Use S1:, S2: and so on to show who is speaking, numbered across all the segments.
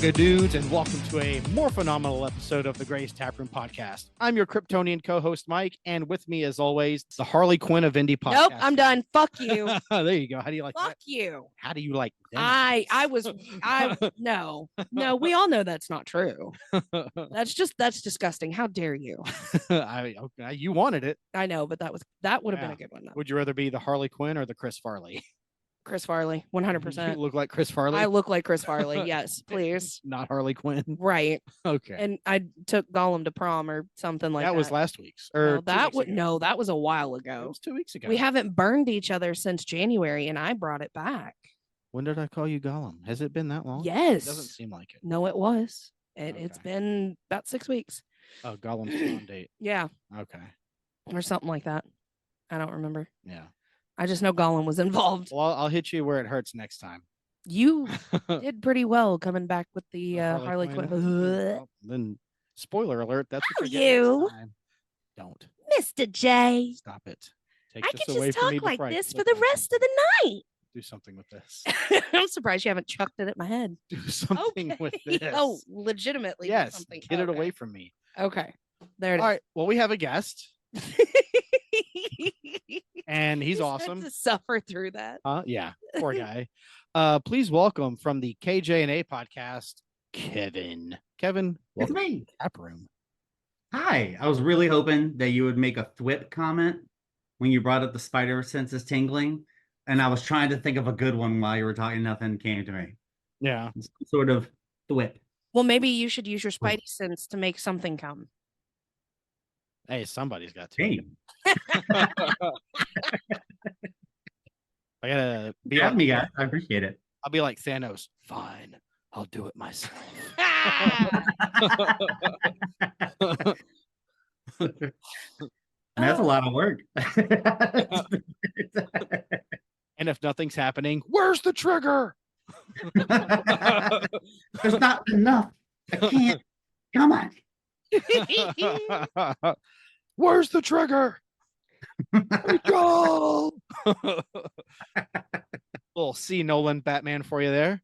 S1: manga dudes, and welcome to a more phenomenal episode of the KJandA Podcast. I'm your Kryptonian co-host Mike, and with me, as always, the Harley Quinn of indie podcast.
S2: Nope, I'm done. Fuck you.
S1: There you go. How do you like
S2: Fuck
S1: that?
S2: you.
S1: How do you like that?
S2: No, we all know that's not true. That's disgusting. How dare you?
S1: You wanted it.
S2: I know, but that would have been a good one. Though.
S1: Would you rather be the Harley Quinn or the Chris Farley?
S2: Chris Farley, 100%.
S1: You look like Chris Farley?
S2: I look like Chris Farley. Yes, please.
S1: Not Harley Quinn.
S2: Right.
S1: Okay.
S2: And I took Gollum to prom or something like that.
S1: That was last week's.
S2: That was a while ago.
S1: It was 2 weeks ago.
S2: We haven't burned each other since January, and I brought it back.
S1: When did I call you Gollum? Has it been that long?
S2: Yes.
S1: It doesn't seem like it.
S2: No, it was. It's been about 6 weeks.
S1: Oh, Gollum's on date.
S2: Yeah.
S1: Okay.
S2: Or something like that. I don't remember.
S1: Yeah.
S2: I just know Gollum was involved.
S1: Well, I'll hit you where it hurts next time.
S2: You did pretty well coming back with the Harley Quinn.
S1: Well, then, spoiler alert, that's what
S2: you
S1: you're next time. Don't.
S2: Mr. J.
S1: Stop it. Take
S2: I
S1: this
S2: could
S1: away
S2: just
S1: from me
S2: talk like
S1: before I
S2: this for
S1: flip
S2: the
S1: my
S2: rest of the night.
S1: Do something with this.
S2: I'm surprised you haven't chucked it at my head.
S1: Do something with this.
S2: Oh, legitimately.
S1: Yes,
S2: something.
S1: get it away from me.
S2: Okay. There it is.
S1: All right, well, we have a guest. And he's awesome.
S2: To suffer through that.
S1: Yeah, poor guy. Please welcome from the KJandA Podcast, Kevin. Kevin,
S3: It's
S1: welcome
S3: me.
S1: to the Tap Room.
S3: Hi. I was really hoping that you would make a thwip comment when you brought up the spider senses tingling. And I was trying to think of a good one while you were talking. Nothing came to me.
S1: Yeah.
S3: Some sort of thwip.
S2: Well, maybe you should use your spidey sense to make something come.
S1: Hey, somebody's got to.
S3: Hey,
S1: I gotta be
S3: have
S1: like,
S3: me, guys. I appreciate it.
S1: I'll be like Thanos. Fine, I'll do it myself.
S3: That's a lot of work.
S1: And if nothing's happening, where's the trigger?
S3: There's not enough. I can't. Come on.
S1: Where's the trigger? Go! Little C. Nolan Batman for you there.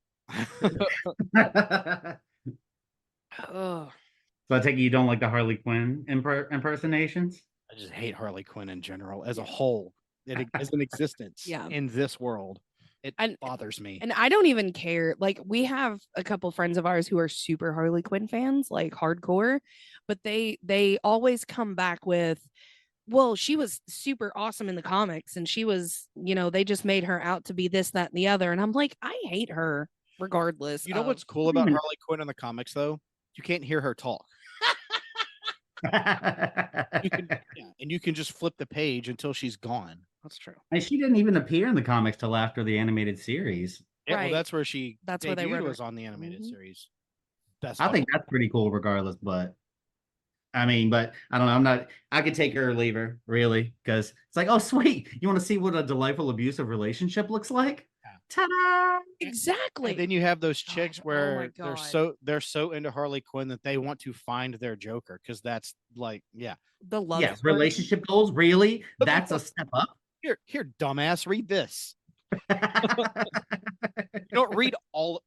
S2: Oh.
S3: So I take it you don't like the Harley Quinn impersonations?
S1: I just hate Harley Quinn in general as a whole. As an existence in this world. It bothers me.
S2: And I don't even care. Like, we have a couple friends of ours who are super Harley Quinn fans, like hardcore, but they always come back with, well, she was super awesome in the comics, and she was, they just made her out to be this, that, and the other. And I'm like, I hate her regardless.
S1: You know what's cool about Harley Quinn in the comics, though? You can't hear her talk. You can just flip the page until she's gone. That's true.
S3: And she didn't even appear in the comics till after the animated series.
S1: Yeah,
S2: Right.
S1: well, that's where she
S2: where they wrote
S1: was
S2: her.
S1: on the animated series.
S3: I think that's pretty cool regardless, but I don't know. I could take her or leave her, really, because it's like, oh, sweet. You want to see what a delightful abusive relationship looks like?
S1: Yeah.
S3: Ta-da!
S2: Exactly.
S1: And then you have those chicks where
S2: God.
S1: they're so into Harley Quinn that they want to find their Joker, because that's like,
S2: The love.
S3: Yes, relationship goals, really? That's a step up.
S1: Here, dumbass, read this. You don't read all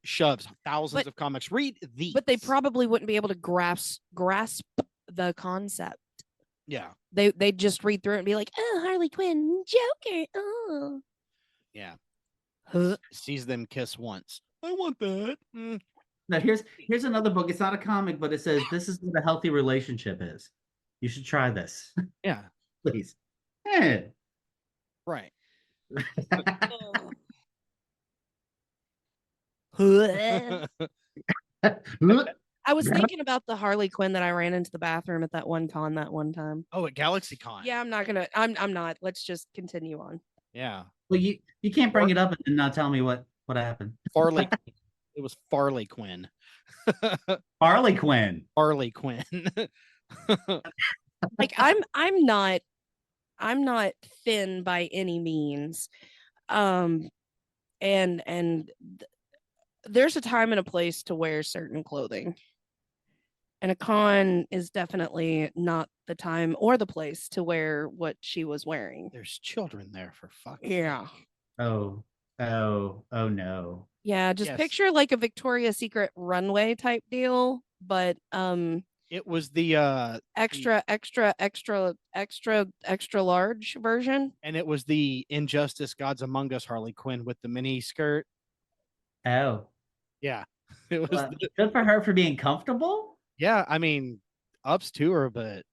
S1: thousands of comics. Read these.
S2: But they probably wouldn't be able to grasp the concept.
S1: Yeah.
S2: They just read through it and be like, oh, Harley Quinn, Joker. Oh.
S1: Yeah.
S2: Huh?
S1: Sees them kiss once. I want that.
S3: Now here's another book. It's not a comic, but it says this is what a healthy relationship is. You should try this.
S1: Yeah.
S3: Please. Yeah.
S1: Right.
S2: I was thinking about the Harley Quinn that I ran into the bathroom at that one con that one time.
S1: Oh, at Galaxy Con.
S2: Yeah, I'm not. Let's just continue on.
S1: Yeah.
S3: Well, you can't bring it up and not tell me what happened.
S1: Farley. It was Farley Quinn.
S3: Harley Quinn.
S1: Harley Quinn.
S2: Like I'm not thin by any means. And there's a time and a place to wear certain clothing. And a con is definitely not the time or the place to wear what she was wearing.
S1: There's children there, for fuck's
S2: Yeah.
S1: sake.
S3: Oh no.
S2: Yeah, just
S1: Yes.
S2: picture like a Victoria's Secret runway type deal, but
S1: It was the
S2: extra large version.
S1: and it was the Injustice Gods Among Us Harley Quinn with the mini skirt.
S3: Oh,
S1: Yeah. It was
S3: well, good for her for being comfortable.
S1: yeah, I mean, ups to her, but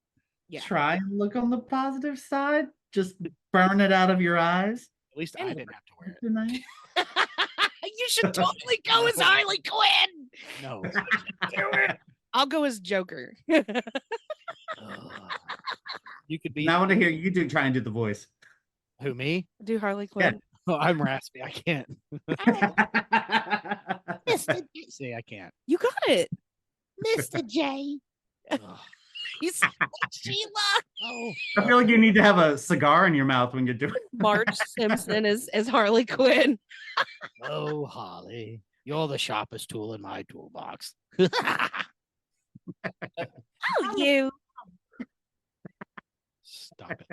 S2: Yeah.
S3: Try and look on the positive side. Just burn it out of your eyes.
S1: at least I didn't have to wear it.
S3: Tonight.
S2: You should totally go as Harley Quinn.
S1: No.
S2: I'll go as Joker.
S1: You could be
S3: Now I want to hear you try and do the voice.
S1: who, me?
S2: Do Harley Quinn.
S1: Oh, I'm raspy. I can't.
S2: Mr.
S1: See, I can't.
S2: You got it.
S4: Mr. J.
S1: Ugh.
S2: He's Sheila.
S1: Oh,
S3: I feel like you need to have a cigar in your mouth when you're doing.
S2: Marge Simpson as Harley Quinn.
S1: oh, Holly, you're the sharpest tool in my toolbox.
S2: Oh, you.
S1: Stop it.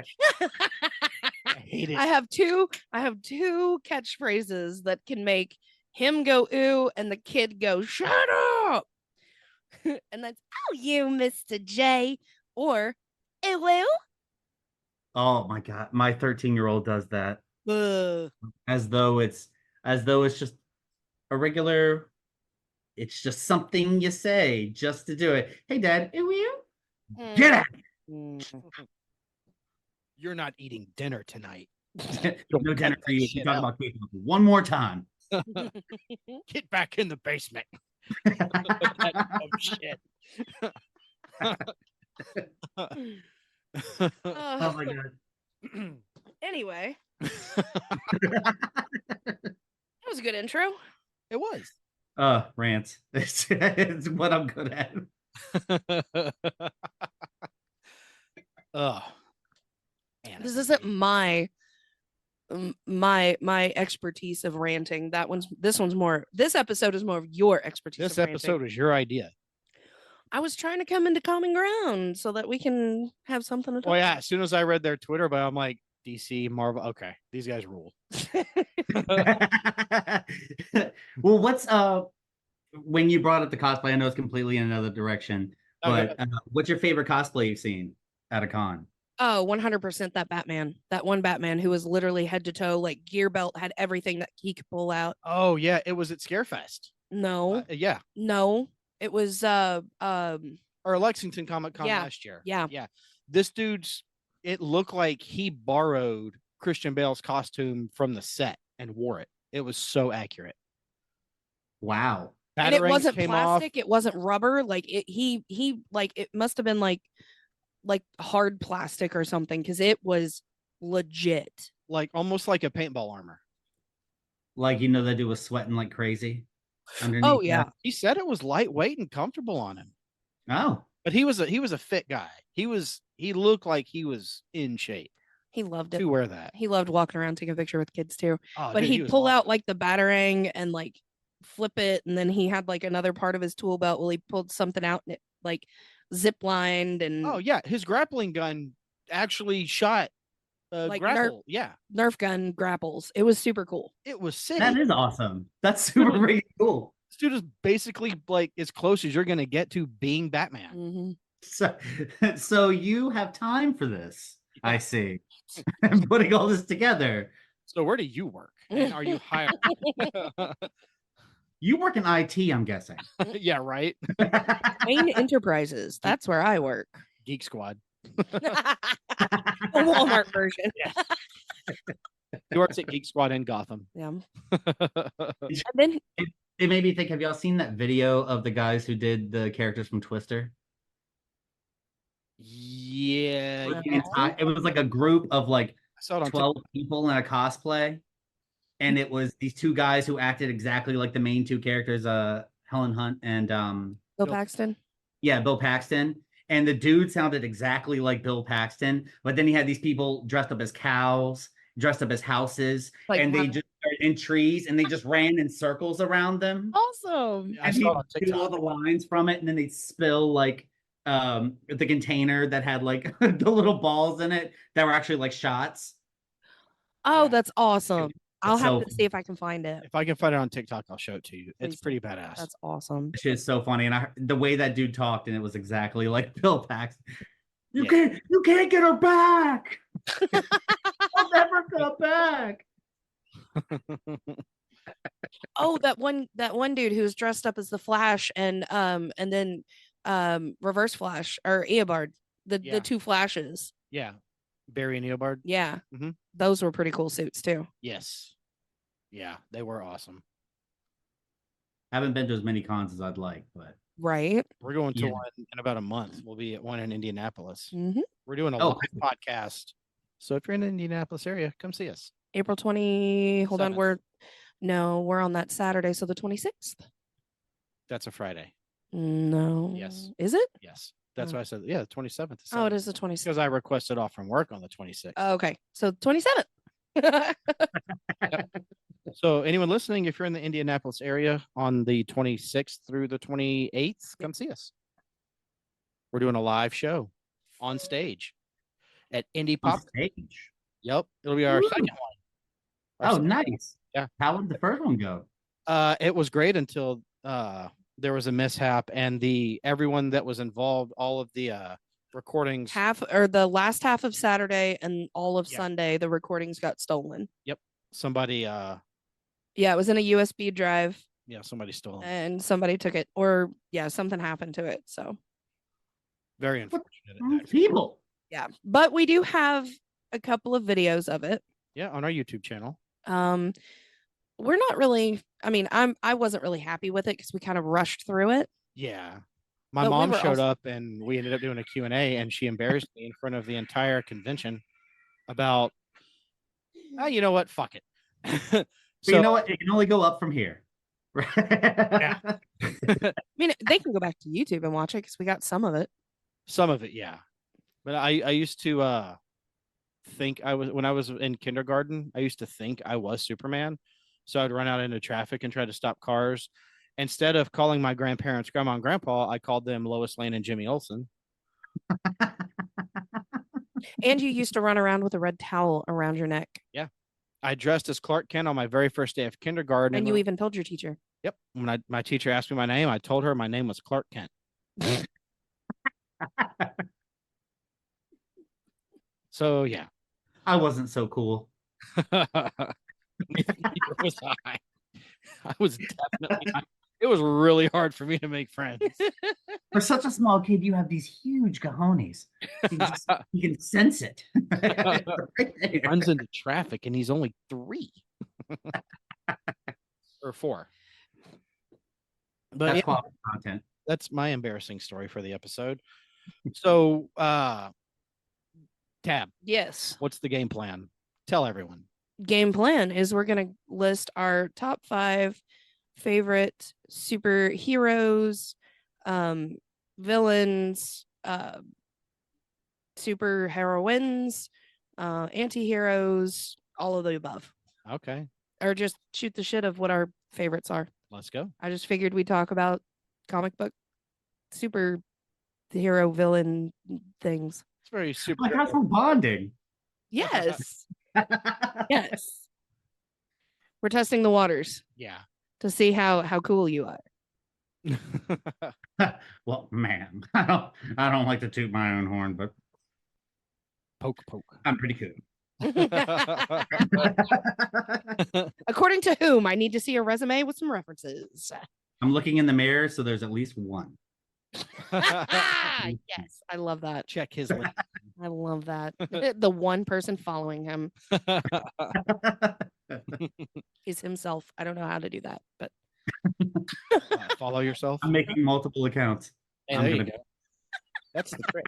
S1: I hate it.
S2: I have two catchphrases that can make him go ooh and the kid go shut up. And that's oh you, Mr. J, or ew.
S3: Oh my god, my 13-year-old does that
S1: Ugh.
S3: as though it's just a regular. It's just something you say just to do it. Hey, Dad, ew, ew. Get out.
S1: You're not eating dinner tonight.
S3: No dinner for you. You
S1: Shit
S3: talk
S1: out.
S3: about K-pop one more time.
S1: Get back in the basement. That dumb shit.
S3: Oh my god.
S2: Anyway, that was a good intro.
S1: It was.
S3: Rants. It's what I'm good at.
S1: Oh.
S2: This isn't my expertise of ranting. This episode is more of your expertise.
S1: This
S2: of ranting.
S1: episode is your idea.
S2: I was trying to come into common ground so that we can have something to talk
S1: Oh yeah,
S2: about.
S1: as soon as I read their Twitter, but I'm like, DC, Marvel, okay, these guys rule.
S3: Well, what's when you brought up the cosplay, I know it's completely in another direction, but what's your favorite cosplay you've seen at a con?
S2: Oh, 100% that Batman. That one Batman who was literally head to toe, like gear belt, had everything that he could pull out.
S1: Oh yeah, it was at Scarefest.
S2: No,
S1: Yeah,
S2: no. It was
S1: or Lexington Comic Con
S2: Yeah,
S1: last year.
S2: yeah.
S1: This dude's. It looked like he borrowed Christian Bale's costume from the set and wore it. It was so accurate.
S3: Wow.
S2: and it
S1: Batarangs
S2: wasn't
S1: came
S2: plastic, it wasn't rubber. Like he like it must have been like hard plastic or something because it was legit.
S1: like almost like a paintball armor.
S3: Like, they do was sweating like crazy underneath.
S2: Oh yeah.
S1: He said it was lightweight and comfortable on him.
S3: Oh.
S1: But he was a fit guy. He looked like he was in shape
S2: He loved it.
S1: to wear that.
S2: He loved walking around taking a picture with kids too.
S1: Oh,
S2: But
S1: dude,
S2: he'd
S1: was
S2: pull
S1: awesome.
S2: out like the batarang and like flip it, and then he had like another part of his tool belt where he pulled something out and it like zip lined and
S1: Oh yeah, his grappling gun actually shot
S2: Like
S1: grapple. Yeah,
S2: Nerf gun grapples. It was super cool.
S1: it was sick.
S3: That is awesome. That's super really cool.
S1: This dude is basically like as close as you're gonna get to being Batman.
S2: Mhm.
S3: So you have time for this. I see. I'm putting all this together.
S1: So where do you work? And are you hired?
S3: You work in IT, I'm guessing.
S1: Yeah, right.
S2: Wayne Enterprises. That's where I work.
S1: Geek Squad.
S2: The Walmart version.
S1: He works at Geek Squad in Gotham.
S2: Yeah. And then
S3: It made me think, have y'all seen that video of the guys who did the characters from Twister?
S1: Yeah,
S3: It was like a group of like
S1: I saw it on
S3: 12 people in a cosplay. And it was these two guys who acted exactly like the main two characters, Helen Hunt and
S2: Bill Paxton.
S3: Bill Paxton. And the dude sounded exactly like Bill Paxton, but then he had these people dressed up as cows, dressed up as houses,
S2: Like
S3: and they
S2: how-
S3: just in trees, and they just ran in circles around them.
S2: Awesome.
S1: I
S3: And
S1: saw
S3: he'd
S1: it on
S3: do all
S1: TikTok.
S3: the lines from it, and then they'd spill like the container that had like the little balls in it that were actually like shots.
S2: Oh,
S1: Yeah.
S2: that's awesome. I'll
S3: It's
S2: have
S3: so
S2: to see if I can find it.
S1: If I can find it on TikTok, I'll show it to you. It's
S2: Please.
S1: pretty badass.
S2: That's awesome.
S3: Shit is so funny, and the way that dude talked, and it was exactly like Bill Paxton. You
S1: Yeah.
S3: can't get her back. I'll never come back.
S2: Oh, that one dude who was dressed up as the Flash and then Reverse Flash or Eobard, the
S1: Yeah.
S2: two Flashes.
S1: Yeah. Barry and Eobard.
S2: Yeah.
S1: Mhm.
S2: Those were pretty cool suits too.
S1: Yes. Yeah, they were awesome.
S3: Haven't been to as many cons as I'd like, but
S2: Right.
S1: We're going to
S3: Yeah.
S1: one in about a month. We'll be at one in Indianapolis.
S2: Mm-hmm.
S1: We're doing a
S3: Oh,
S1: live podcast. So if you're in the Indianapolis area, come see us.
S2: April 20. Hold on,
S1: 7th.
S2: we're on that Saturday, so the 26th.
S1: That's a Friday.
S2: No.
S1: Yes.
S2: Is it?
S1: Yes. That's
S2: Oh.
S1: why I said, yeah, the 27th.
S2: Oh, it is the 26th.
S1: Because I requested off from work on the 26th.
S2: Okay, so 27th.
S1: So anyone listening, if you're in the Indianapolis area on the 26th through the 28th, come see us. We're doing a live show on stage at Indie
S3: on
S1: Pop.
S3: stage.
S1: Yep. It'll be our
S3: Ooh.
S1: second one. Our
S3: Oh,
S1: second-
S3: nice.
S1: Yeah.
S3: How did the first one go?
S1: It was great until there was a mishap and everyone that was involved, all of the recordings.
S2: The last half of Saturday and all of
S1: Yeah.
S2: Sunday, the recordings got stolen.
S1: Somebody
S2: Yeah, it was in a USB drive
S1: somebody stole them.
S2: and somebody took it, or something happened to it. So
S1: Very unfortunate.
S3: People.
S2: yeah, but we do have a couple of videos of it.
S1: Yeah, on our YouTube channel.
S2: We're not really. I mean, I wasn't really happy with it because we kind of rushed through it.
S1: Yeah. My
S2: But we
S1: mom
S2: were
S1: showed
S2: also-
S1: up and we ended up doing a Q&A and she embarrassed me in front of the entire convention about, you know what? Fuck it.
S3: But you know what? It can only go up from here.
S1: Yeah.
S2: I mean, they can go back to YouTube and watch it because we got some of it.
S1: Some of it, yeah. But I used to think when I was in kindergarten, I used to think I was Superman. So I'd run out into traffic and try to stop cars. Instead of calling my grandparents grandma and grandpa, I called them Lois Lane and Jimmy Olsen.
S2: And you used to run around with a red towel around your neck.
S1: I dressed as Clark Kent on my very first day of kindergarten.
S2: And you even told your teacher.
S1: Yep. When my teacher asked me my name, I told her my name was Clark Kent. So yeah.
S3: I wasn't so cool.
S1: Neither was I. I was definitely. It was really hard for me to make friends.
S3: For such a small kid, you have these huge cojones. You can sense it. Right there.
S1: Runs into traffic, and he's only 3 or 4. But
S3: That's
S1: yeah,
S3: quality content.
S1: that's my embarrassing story for the episode. So, Tab,
S2: Yes.
S1: what's the game plan? Tell everyone.
S2: Game plan is we're going to list our top 5 favorite superheroes, villains, super heroines, anti-heroes, all of the above.
S1: Okay,
S2: Or just shoot the shit of what our favorites are.
S1: let's go.
S2: I just figured we'd talk about comic book superhero villain things.
S1: It's very super.
S3: Like, how's some bonding?
S2: Yes. Yes. We're testing the waters
S1: Yeah.
S2: to see how cool you are.
S3: Well, man, I don't like to toot my own horn, but
S1: Poke.
S3: I'm pretty cool.
S2: According to whom? I need to see a resume with some references.
S3: I'm looking in the mirror, so there's at least one.
S2: Yes, I love that.
S1: Check his link.
S2: I love that. The one person following him is himself. I don't know how to do that, but
S1: Follow yourself.
S3: I'm making multiple accounts.
S1: Hey,
S3: I'm
S1: there you
S3: gonna-
S1: go. That's the trick.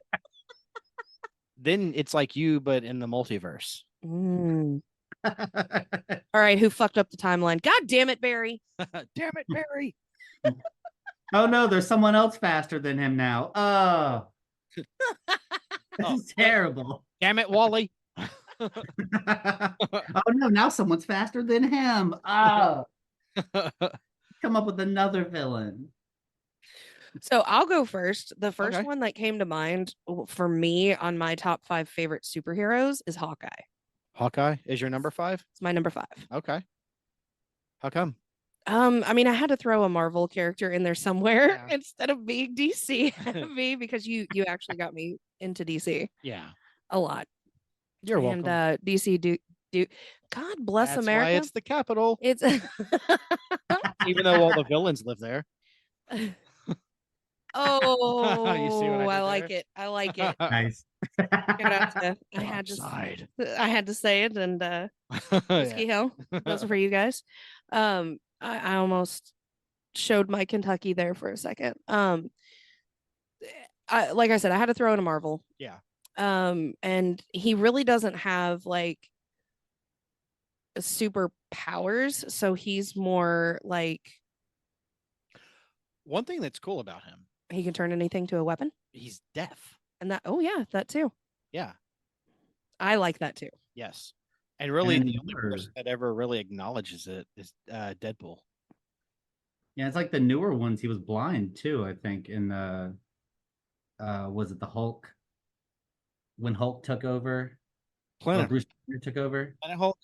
S1: Then it's like you, but in the multiverse.
S2: Mm. All right, who fucked up the timeline? God damn it, Barry.
S1: Damn it, Barry.
S3: Oh no, there's someone else faster than him now. Oh, this is terrible.
S1: Damn it, Wally.
S3: Oh no, now someone's faster than him. Oh, come up with another villain.
S2: So I'll go first. The first
S1: Okay.
S2: one that came to mind for me on my top 5 favorite superheroes is Hawkeye.
S1: Hawkeye is your number 5?
S2: It's my number 5.
S1: Okay. How come?
S2: I mean, I had to throw a Marvel character in there somewhere
S1: Yeah.
S2: instead of being DC heavy because you actually got me into DC
S1: Yeah.
S2: a lot.
S1: You're
S2: And
S1: welcome.
S2: DC do God bless
S1: That's
S2: America.
S1: why it's the capital.
S2: It's
S1: Even though all the villains live there.
S2: oh,
S1: I
S2: I
S1: did
S2: like
S1: there?
S2: it. I like it.
S3: Nice.
S2: I
S1: Dark side.
S2: had to say it, and Whiskey Hill. Those are for you guys. I almost showed my Kentucky there for a second. Like I said, I had to throw in a Marvel.
S1: Yeah.
S2: And he really doesn't have like superpowers, so he's more like
S1: One thing that's cool about him,
S2: he can turn anything to a weapon,
S1: he's deaf.
S2: and that that too.
S1: Yeah.
S2: I like that too.
S1: Yes. And really,
S3: And
S1: the only
S3: newer-
S1: person that ever really acknowledges it is Deadpool.
S3: Yeah, it's like the newer ones. He was blind too, I think. In the was it the Hulk? When Hulk took over, or
S1: Planet,
S3: Bruce Banner took over.
S1: Planet Hulk.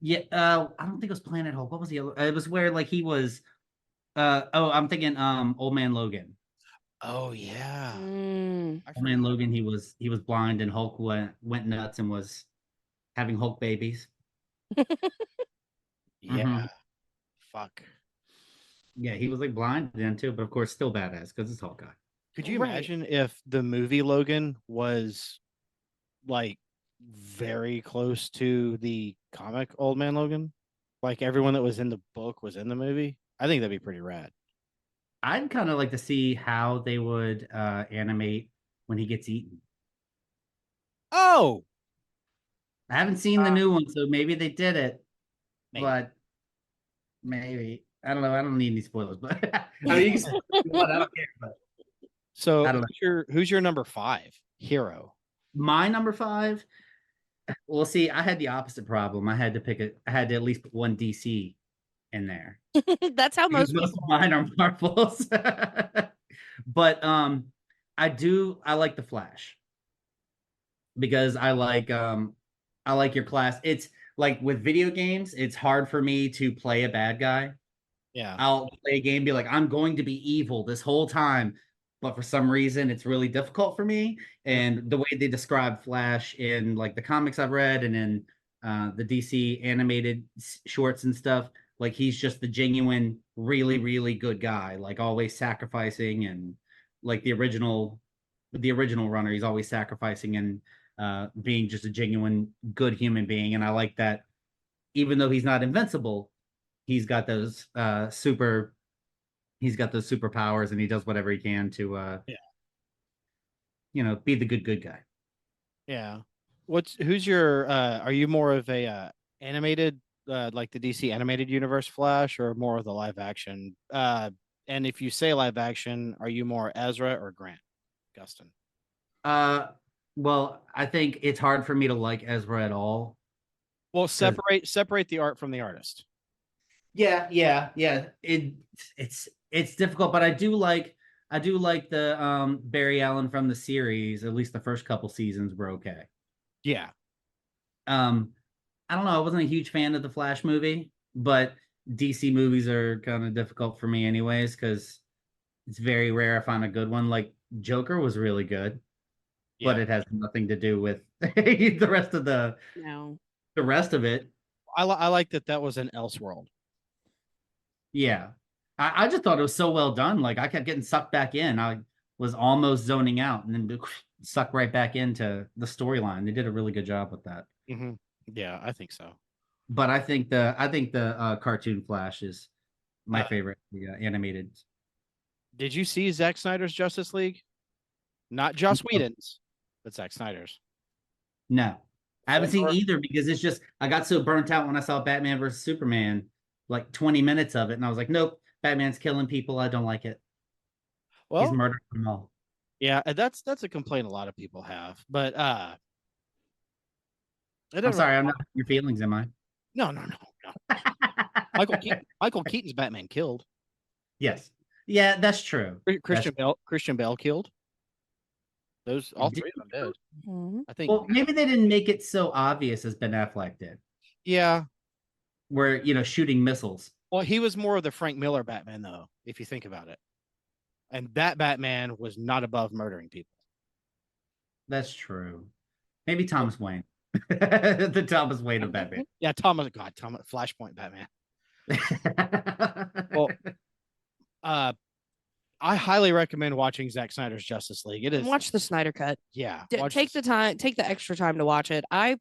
S3: Yeah, I don't think it was Planet Hulk. What was the other? It was where like he was. I'm thinking Old Man Logan.
S1: Oh yeah.
S2: Mm.
S1: I
S3: Old Man
S1: forgot.
S3: Logan. He was blind, and Hulk went nuts and was having Hulk babies.
S1: Yeah.
S3: Mhm.
S1: Fuck.
S3: Yeah, he was like blind then too, but of course still badass because it's Hawkeye.
S1: Could you
S2: Right.
S1: imagine if the movie Logan was like very close to the comic Old Man Logan? Like everyone that was in the book was in the movie? I think that'd be pretty rad.
S3: I'd kind of like to see how they would animate when he gets eaten.
S1: Oh,
S3: I haven't seen the
S1: Uh,
S3: new one, so maybe they did it,
S1: maybe.
S3: but maybe I don't know. I don't need any spoilers, but I mean, you can spoil if you want, I don't care. But
S1: So
S3: I don't know.
S1: who's your number 5 hero?
S3: My number 5. Well, see, I had the opposite problem. I had to pick it. I had to at least put one DC in there.
S2: That's how
S3: Because
S2: most
S3: most
S2: people
S3: of mine are Marvels. But I like the Flash because I like your class. It's like with video games, it's hard for me to play a bad guy.
S1: Yeah.
S3: I'll play a game, be like, I'm going to be evil this whole time. But for some reason, it's really difficult for me. And the way they describe Flash in like the comics I've read and in the DC animated shorts and stuff, like he's just the genuine, really, really good guy, like always sacrificing and like the original runner, he's always sacrificing and being just a genuine good human being. And I like that even though he's not invincible, he's got those superpowers and he does whatever he can to be the good guy.
S1: Yeah. Who's your are you more of a animated like the DC animated universe Flash or more of the live action? And if you say live action, are you more Ezra or Grant Gustin?
S3: Well, I think it's hard for me to like Ezra at all.
S1: Well, separate the art from the artist.
S3: Yeah. It's difficult, but I do like the Barry Allen from the series. At least the first couple seasons were okay.
S1: Yeah.
S3: I don't know. I wasn't a huge fan of the Flash movie, but DC movies are kind of difficult for me anyways because it's very rare I find a good one. Like Joker was really good, but
S1: Yeah.
S3: it has nothing to do with the rest of the rest of it.
S1: I like that was an Elseworld.
S3: Yeah. I just thought it was so well done. Like I kept getting sucked back in. I was almost zoning out and then sucked right back into the storyline. They did a really good job with that.
S1: Mm-hmm. Yeah, I think so.
S3: But I think the cartoon Flash is my favorite, the animated.
S1: Did you see Zack Snyder's Justice League? Not Joss Whedon's, but Zack Snyder's.
S3: No, I haven't seen either because it's just I got so burnt out when I saw Batman versus Superman, like 20 minutes of it, and I was like, nope, Batman's killing people. I don't like it.
S1: Well,
S3: he's murdering them all.
S1: Yeah, that's a complaint a lot of people have. But
S3: I'm sorry, I'm not hurting your feelings, am I?
S1: No. Michael Keaton's Batman killed.
S3: Yes. Yeah, that's true.
S1: Christian Bale killed. Those all three of them did.
S2: Mhm.
S1: I think.
S3: Well, maybe they didn't make it so obvious as Ben Affleck did,
S1: Yeah.
S3: where shooting missiles.
S1: Well, he was more of the Frank Miller Batman, though, if you think about it. And that Batman was not above murdering people.
S3: That's true. Maybe Thomas Wayne, the Thomas Wayne of Batman.
S1: Yeah, Thomas Flashpoint Batman. Well, I highly recommend watching Zack Snyder's Justice League. It is,
S2: Watch the Snyder Cut.
S1: yeah.
S2: Take the extra time to watch it. I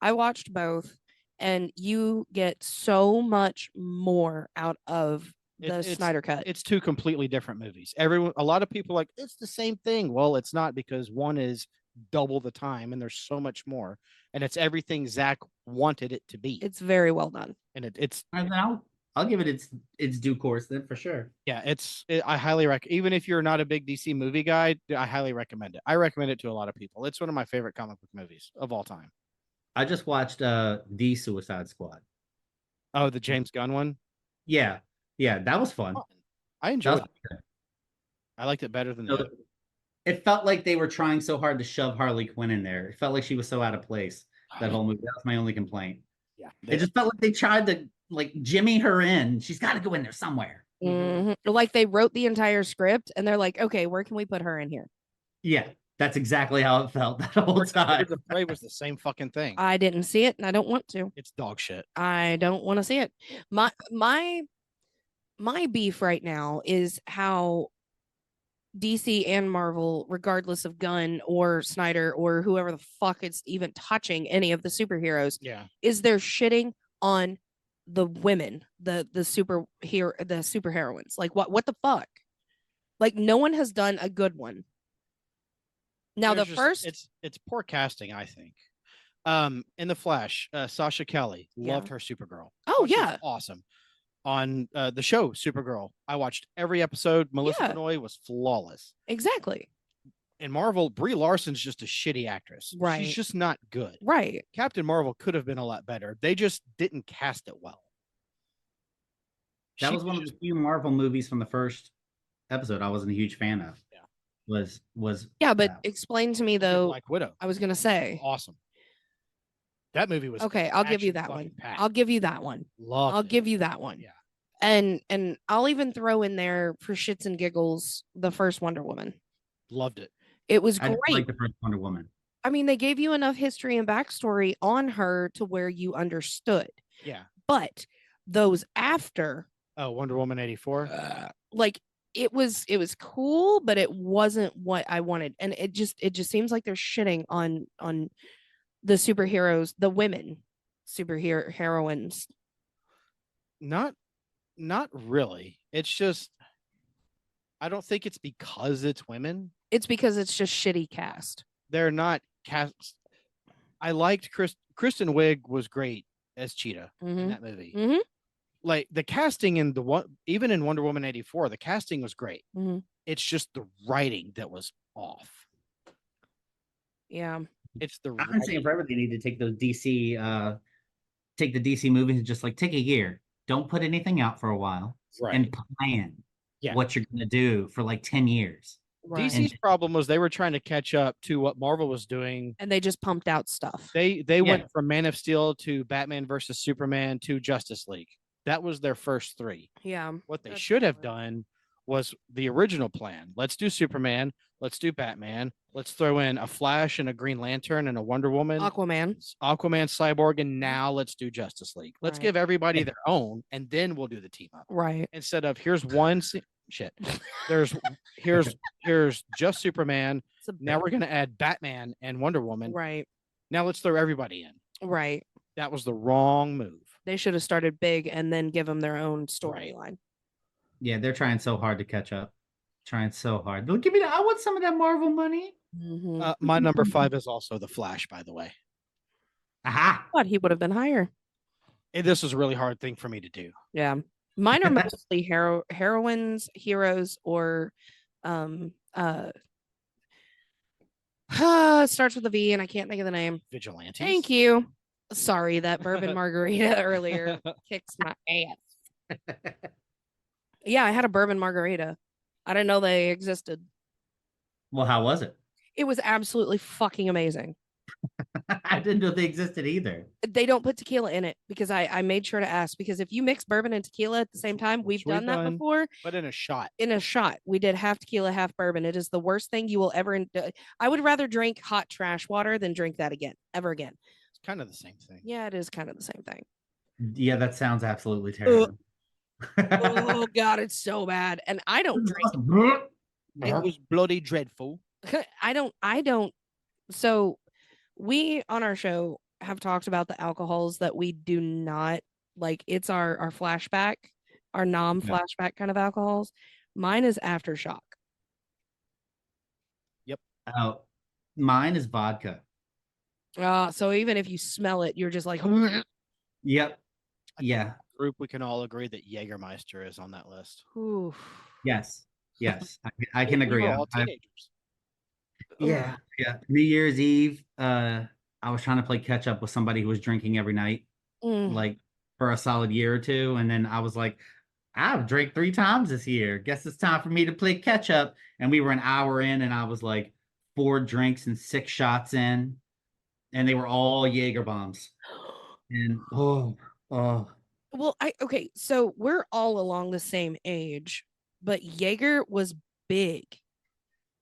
S2: watched both, and you get so much more out of the Snyder Cut.
S1: It's two completely different movies. A lot of people are like, it's the same thing. Well, it's not, because one is double the time and there's so much more, and it's everything Zack wanted it to be.
S2: It's very well done,
S1: and it's.
S3: I'll give it its due course then, for sure.
S1: Yeah, I highly recommend. Even if you're not a big DC movie guy, I highly recommend it. I recommend it to a lot of people. It's one of my favorite comic book movies of all time.
S3: I just watched The Suicide Squad.
S1: Oh, the James Gunn one?
S3: Yeah, that was fun.
S1: I enjoyed it. I liked it better than the other.
S3: It felt like they were trying so hard to shove Harley Quinn in there. It felt like she was so out of place, that whole movie. That was my only complaint.
S1: Yeah.
S3: It just felt like they tried to jimmy her in. She's got to go in there somewhere.
S2: Mm-hmm. Like they wrote the entire script and they're like, okay, where can we put her in here?
S3: Yeah, that's exactly how it felt that whole time.
S1: Birds of Prey was the same fucking thing.
S2: I didn't see it and I don't want to.
S1: It's dog shit.
S2: I don't want to see it. My beef right now is how DC and Marvel, regardless of Gunn or Snyder or whoever the fuck is even touching any of the superheroes, is they're shitting on the women, the super heroines. Like what the fuck? Like no one has done a good one. Now it's
S1: poor casting, I think. In the Flash, Sasha Kelly, loved her Supergirl.
S2: Oh yeah,
S1: awesome. On the show Supergirl, I watched every episode. Melissa Benoist was flawless.
S2: Exactly.
S1: In Marvel, Brie Larson's just a shitty actress.
S2: Right.
S1: She's just not good.
S2: Right.
S1: Captain Marvel could have been a lot better. They just didn't cast it well.
S3: That was one of the few Marvel movies from the first episode I wasn't a huge fan of.
S1: Yeah.
S3: Was
S2: but explain to me though.
S1: Black Widow.
S2: I was gonna say
S1: awesome. That movie was
S2: okay. I'll give you that one. I'll give you that one. I'll give you that one.
S1: Yeah.
S2: And I'll even throw in there for shits and giggles the first Wonder Woman.
S1: Loved it.
S2: It was great.
S3: I like the first Wonder Woman.
S2: I mean, they gave you enough history and backstory on her to where you understood.
S1: Yeah.
S2: But those after
S1: Wonder Woman 84.
S2: It was cool, but it wasn't what I wanted. And it just seems like they're shitting on the superheroes, the women heroines.
S1: Not really. It's just I don't think it's because it's women.
S2: It's because it's just shitty cast.
S1: They're not cast. I liked Kristen Wiig was great as Cheetah in that movie.
S2: Mm-hmm.
S1: Like the casting in even in Wonder Woman 84, the casting was great.
S2: Mm-hmm.
S1: It's just the writing that was off.
S2: Yeah.
S3: It's the I've been saying forever they need to take those DC take the DC movies and just take a year. Don't put anything out for a while and plan what you're gonna do for 10 years.
S2: Right.
S1: DC's problem was they were trying to catch up to what Marvel was doing,
S2: and they just pumped out stuff.
S1: They went from Man of Steel to Batman versus Superman to Justice League. That was their first three.
S2: Yeah.
S1: What they should have done was the original plan. Let's do Superman. Let's do Batman. Let's throw in a Flash and a Green Lantern and a Wonder Woman.
S2: Aquaman,
S1: Cyborg, and now let's do Justice League. Let's give everybody their own, and then we'll do the team up.
S2: Right.
S1: Instead of here's one shit. Here's just Superman. Now we're gonna add Batman and Wonder Woman.
S2: Right.
S1: Now let's throw everybody in.
S2: Right.
S1: That was the wrong move.
S2: They should have started big and then give them their own storyline.
S3: Yeah, they're trying so hard to catch up. Trying so hard. They'll give me I want some of that Marvel money.
S2: Mm-hmm.
S1: My number 5 is also the Flash, by the way.
S3: Aha!
S2: But he would have been higher.
S1: This was a really hard thing for me to do.
S2: Yeah, mine are mostly heroines, heroes, or starts with a V, and I can't think of the name.
S1: Vigilantes.
S2: Thank you. Sorry, that bourbon margarita earlier kicks my ass. Yeah, I had a bourbon margarita. I didn't know they existed.
S3: Well, how was it?
S2: It was absolutely fucking amazing.
S3: I didn't know they existed either.
S2: They don't put tequila in it because I made sure to ask, because if you mix bourbon and tequila at the same time, we've done that before.
S1: But in a shot.
S2: In a shot, we did half tequila, half bourbon. It is the worst thing you will ever. I would rather drink hot trash water than drink that ever again.
S1: It's kind of the same thing.
S2: Yeah, it is kind of the same thing.
S3: Yeah, that sounds absolutely terrible.
S2: Oh God, it's so bad. And I don't drink.
S1: It was bloody dreadful.
S2: I don't. So we on our show have talked about the alcohols that we do not like. It's our flashback, our non-flashback kind of alcohols. Mine is Aftershock.
S1: Yep.
S3: Oh, mine is vodka.
S2: So even if you smell it, you're just like,
S3: Yep. Yeah.
S1: Group, we can all agree that Jägermeister is on that list.
S2: oof.
S3: Yes. I can agree.
S1: We were all teenagers.
S3: Yeah. New Year's Eve, I was trying to play catch up with somebody who was drinking every night, like for a solid year or two. And then I was like, I've drank 3 times this year. Guess it's time for me to play catch up. And we were an hour in, and I was like 4 drinks and 6 shots in, and they were all Jaeger bombs. And oh.
S2: Well, okay, so we're all along the same age, but Jaeger was big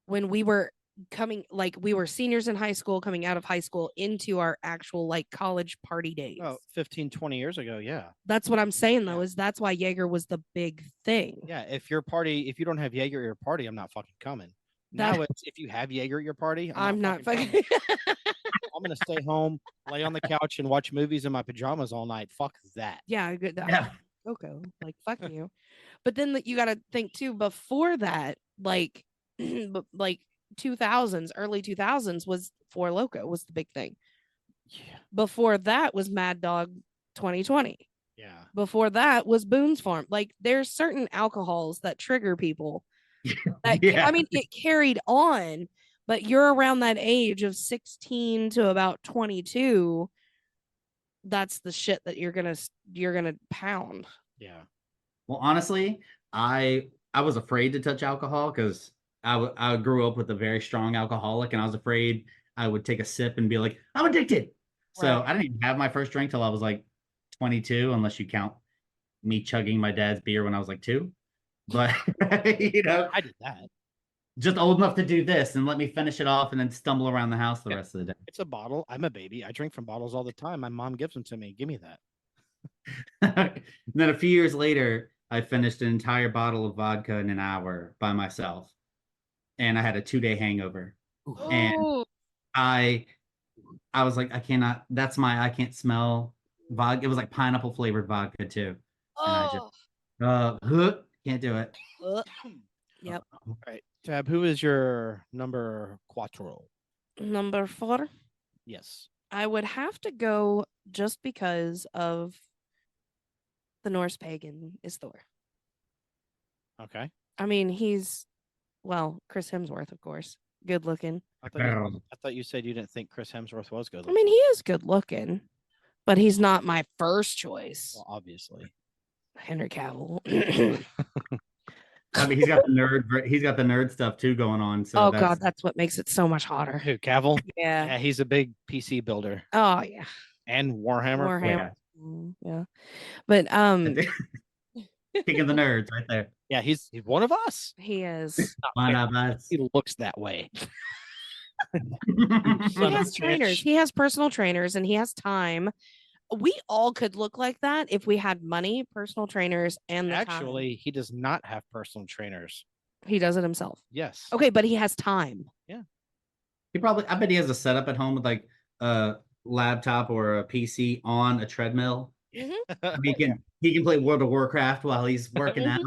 S2: when we were we were seniors in high school, coming out of high school into our actual like college party days.
S1: Oh, 15, 20 years ago, yeah.
S2: That's what I'm saying though, is that's why Jaeger was the big thing.
S1: Yeah, if you don't have Jaeger at your party, I'm not fucking coming. Now it's if you have Jaeger at your party,
S2: I'm not fucking
S1: I'm gonna stay home, lay on the couch, and watch movies in my pajamas all night. Fuck that.
S2: Yeah, good.
S3: Yeah.
S2: Okay, like fuck you. But then you got to think too. Before that, like, like 2000s, early 2000s was Four Loko was the big thing.
S1: Yeah.
S2: Before that was Mad Dog 2020.
S1: Yeah.
S2: Before that was Boone's Farm. Like, there's certain alcohols that trigger people. That,
S3: Yeah.
S2: I mean, it carried on, but you're around that age of 16 to about 22. That's the shit that you're gonna pound.
S1: Yeah.
S3: Well, honestly, I was afraid to touch alcohol because I grew up with a very strong alcoholic, and I was afraid I would take a sip and be like, I'm addicted. So
S2: Right.
S3: I didn't even have my first drink till I was like 22, unless you count me chugging my dad's beer when I was like 2. But you know,
S1: I did that.
S3: just old enough to do this and let me finish it off and then stumble around the house the rest of the day.
S1: It's a bottle. I'm a baby. I drink from bottles all the time. My mom gives them to me. Give me that.
S3: And then a few years later, I finished an entire bottle of vodka in an hour by myself, and I had a 2-day hangover. And
S2: Oh,
S3: I was like, I can't smell vodka. It was like pineapple flavored vodka too. And I just can't do it.
S2: Yep.
S1: All right. Tab, who is your number 4?
S2: Number 4.
S1: Yes.
S2: I would have to go just because of the Norse pagan is Thor.
S1: Okay.
S2: I mean, he's, well, Chris Hemsworth, of course. Good looking.
S1: I thought you said you didn't think Chris Hemsworth was good.
S2: I mean, he is good looking, but he's not my first choice.
S1: Well, obviously.
S2: Henry Cavill.
S3: I mean, he's got the nerd stuff too going on. So
S2: oh God, that's what makes it so much hotter.
S1: Who, Cavill?
S2: Yeah.
S1: Yeah, he's a big PC builder.
S2: Oh yeah.
S1: And Warhammer.
S2: Yeah. But
S3: King of the nerds right there.
S1: Yeah, he's one of us.
S2: he is.
S3: One of us.
S1: He looks that way.
S2: He has trainers. He has personal trainers, and he has time. We all could look like that if we had money, personal trainers, and the
S1: Actually, he does not have personal trainers.
S2: time. He does it himself.
S1: Yes.
S2: Okay, but he has time.
S3: I bet he has a setup at home with like a laptop or a PC on a treadmill. He can play World of Warcraft while he's working out.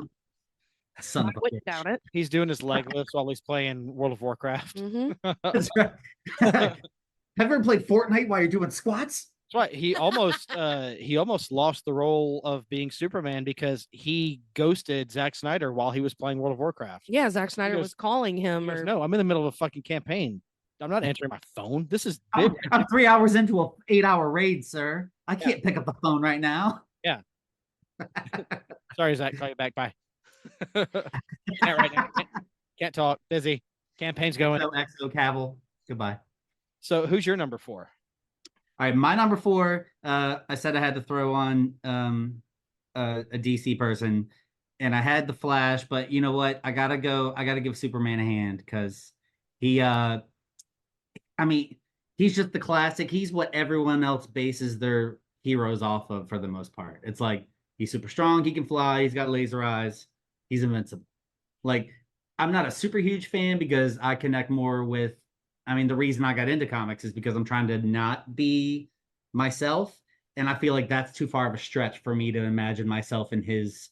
S3: Son of a
S2: Wouldn't
S3: bitch.
S2: doubt it.
S1: He's doing his leg lifts while he's playing World of Warcraft.
S3: That's right. Have you ever played Fortnite while you're doing squats?
S1: That's right. He almost lost the role of being Superman because he ghosted Zack Snyder while he was playing World of Warcraft.
S2: Yeah, Zack Snyder
S1: goes-
S2: was calling him.
S1: He goes,
S2: Or
S1: no, I'm in the middle of a fucking campaign. I'm not answering my phone. This is
S3: I'm 3 hours into a 8-hour raid, sir. I can't pick up the phone right now.
S1: sorry, Zach. Call you back. Bye. Can't right now. Can't talk. Busy. Campaign's going.
S3: XO Cavill. Goodbye.
S1: So who's your number 4?
S3: All right, my number 4. I said I had to throw on a DC person, and I had the Flash, but you know what? I gotta give Superman a hand because he I mean, he's just the classic. He's what everyone else bases their heroes off of for the most part. It's like he's super strong, he can fly, he's got laser eyes, he's invincible. Like, I'm not a super huge fan because I connect more with, I mean, the reason I got into comics is because I'm trying to not be myself. And I feel like that's too far of a stretch for me to imagine myself in his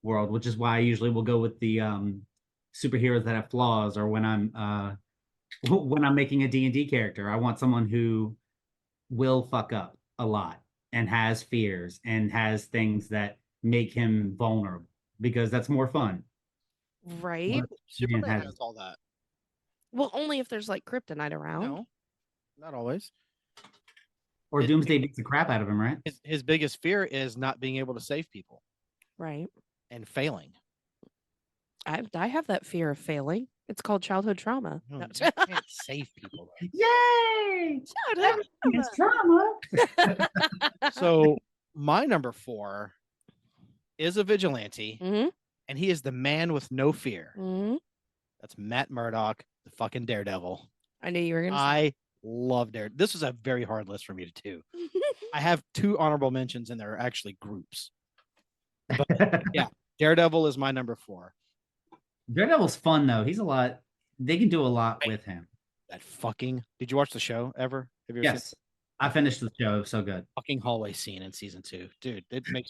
S3: world, which is why I usually will go with the superheroes that have flaws, or when I'm making a D&D character, I want someone who will fuck up a lot and has fears and has things that make him vulnerable, because that's more fun.
S2: Right.
S3: But
S1: Superman has all that.
S2: Well, only if there's like kryptonite around.
S1: No, not always.
S3: Or Doomsday beats the crap out of him, right?
S1: His biggest fear is not being able to save people
S2: Right.
S1: and failing.
S2: I have that fear of failing. It's called childhood trauma.
S1: No,
S2: No.
S1: you can't save people.
S3: Yay!
S2: Childhood
S3: It's trauma.
S1: So my number 4 is a vigilante,
S2: Mhm.
S1: and he is the man with no fear.
S2: Mhm.
S1: That's Matt Murdock, the fucking Daredevil.
S2: I knew you were gonna.
S1: I love Daredevil. This was a very hard list for me to do. I have 2 honorable mentions, and they're actually groups. But yeah, Daredevil is my number 4.
S3: Daredevil's fun though. He's a lot. They can do a lot with him.
S1: That fucking. Did you watch the show ever? Have you ever seen
S3: Yes, I finished the show. So good.
S1: the fucking hallway scene in season 2, dude? It makes.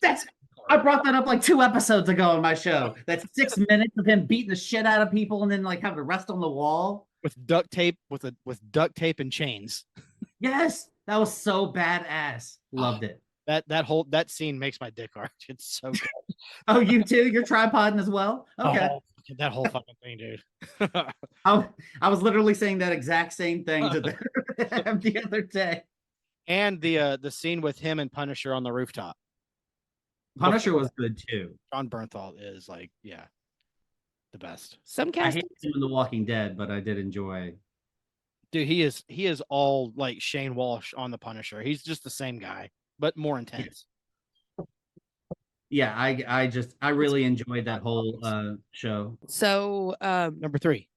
S3: I brought that up like 2 episodes ago on my show. That's 6 minutes of him beating the shit out of people and then like having to rest on the wall
S1: with duct tape, with duct tape and chains.
S3: Yes, that was so badass. Loved it.
S1: That scene makes my dick hard. It's so good.
S3: Oh, you too? You're tripoding as well? Okay.
S1: Oh, that whole fucking thing, dude.
S3: I was literally saying that exact same thing to them the other day.
S1: And the scene with him and Punisher on the rooftop.
S3: Punisher was good too.
S1: John Bernthal is like, yeah, the best.
S2: Some
S3: I
S2: cast.
S3: hate him in The Walking Dead, but I did enjoy.
S1: Dude, he is all like Shane Walsh on the Punisher. He's just the same guy, but more intense.
S3: Yeah, I really enjoyed that whole show.
S2: So
S1: Number 3.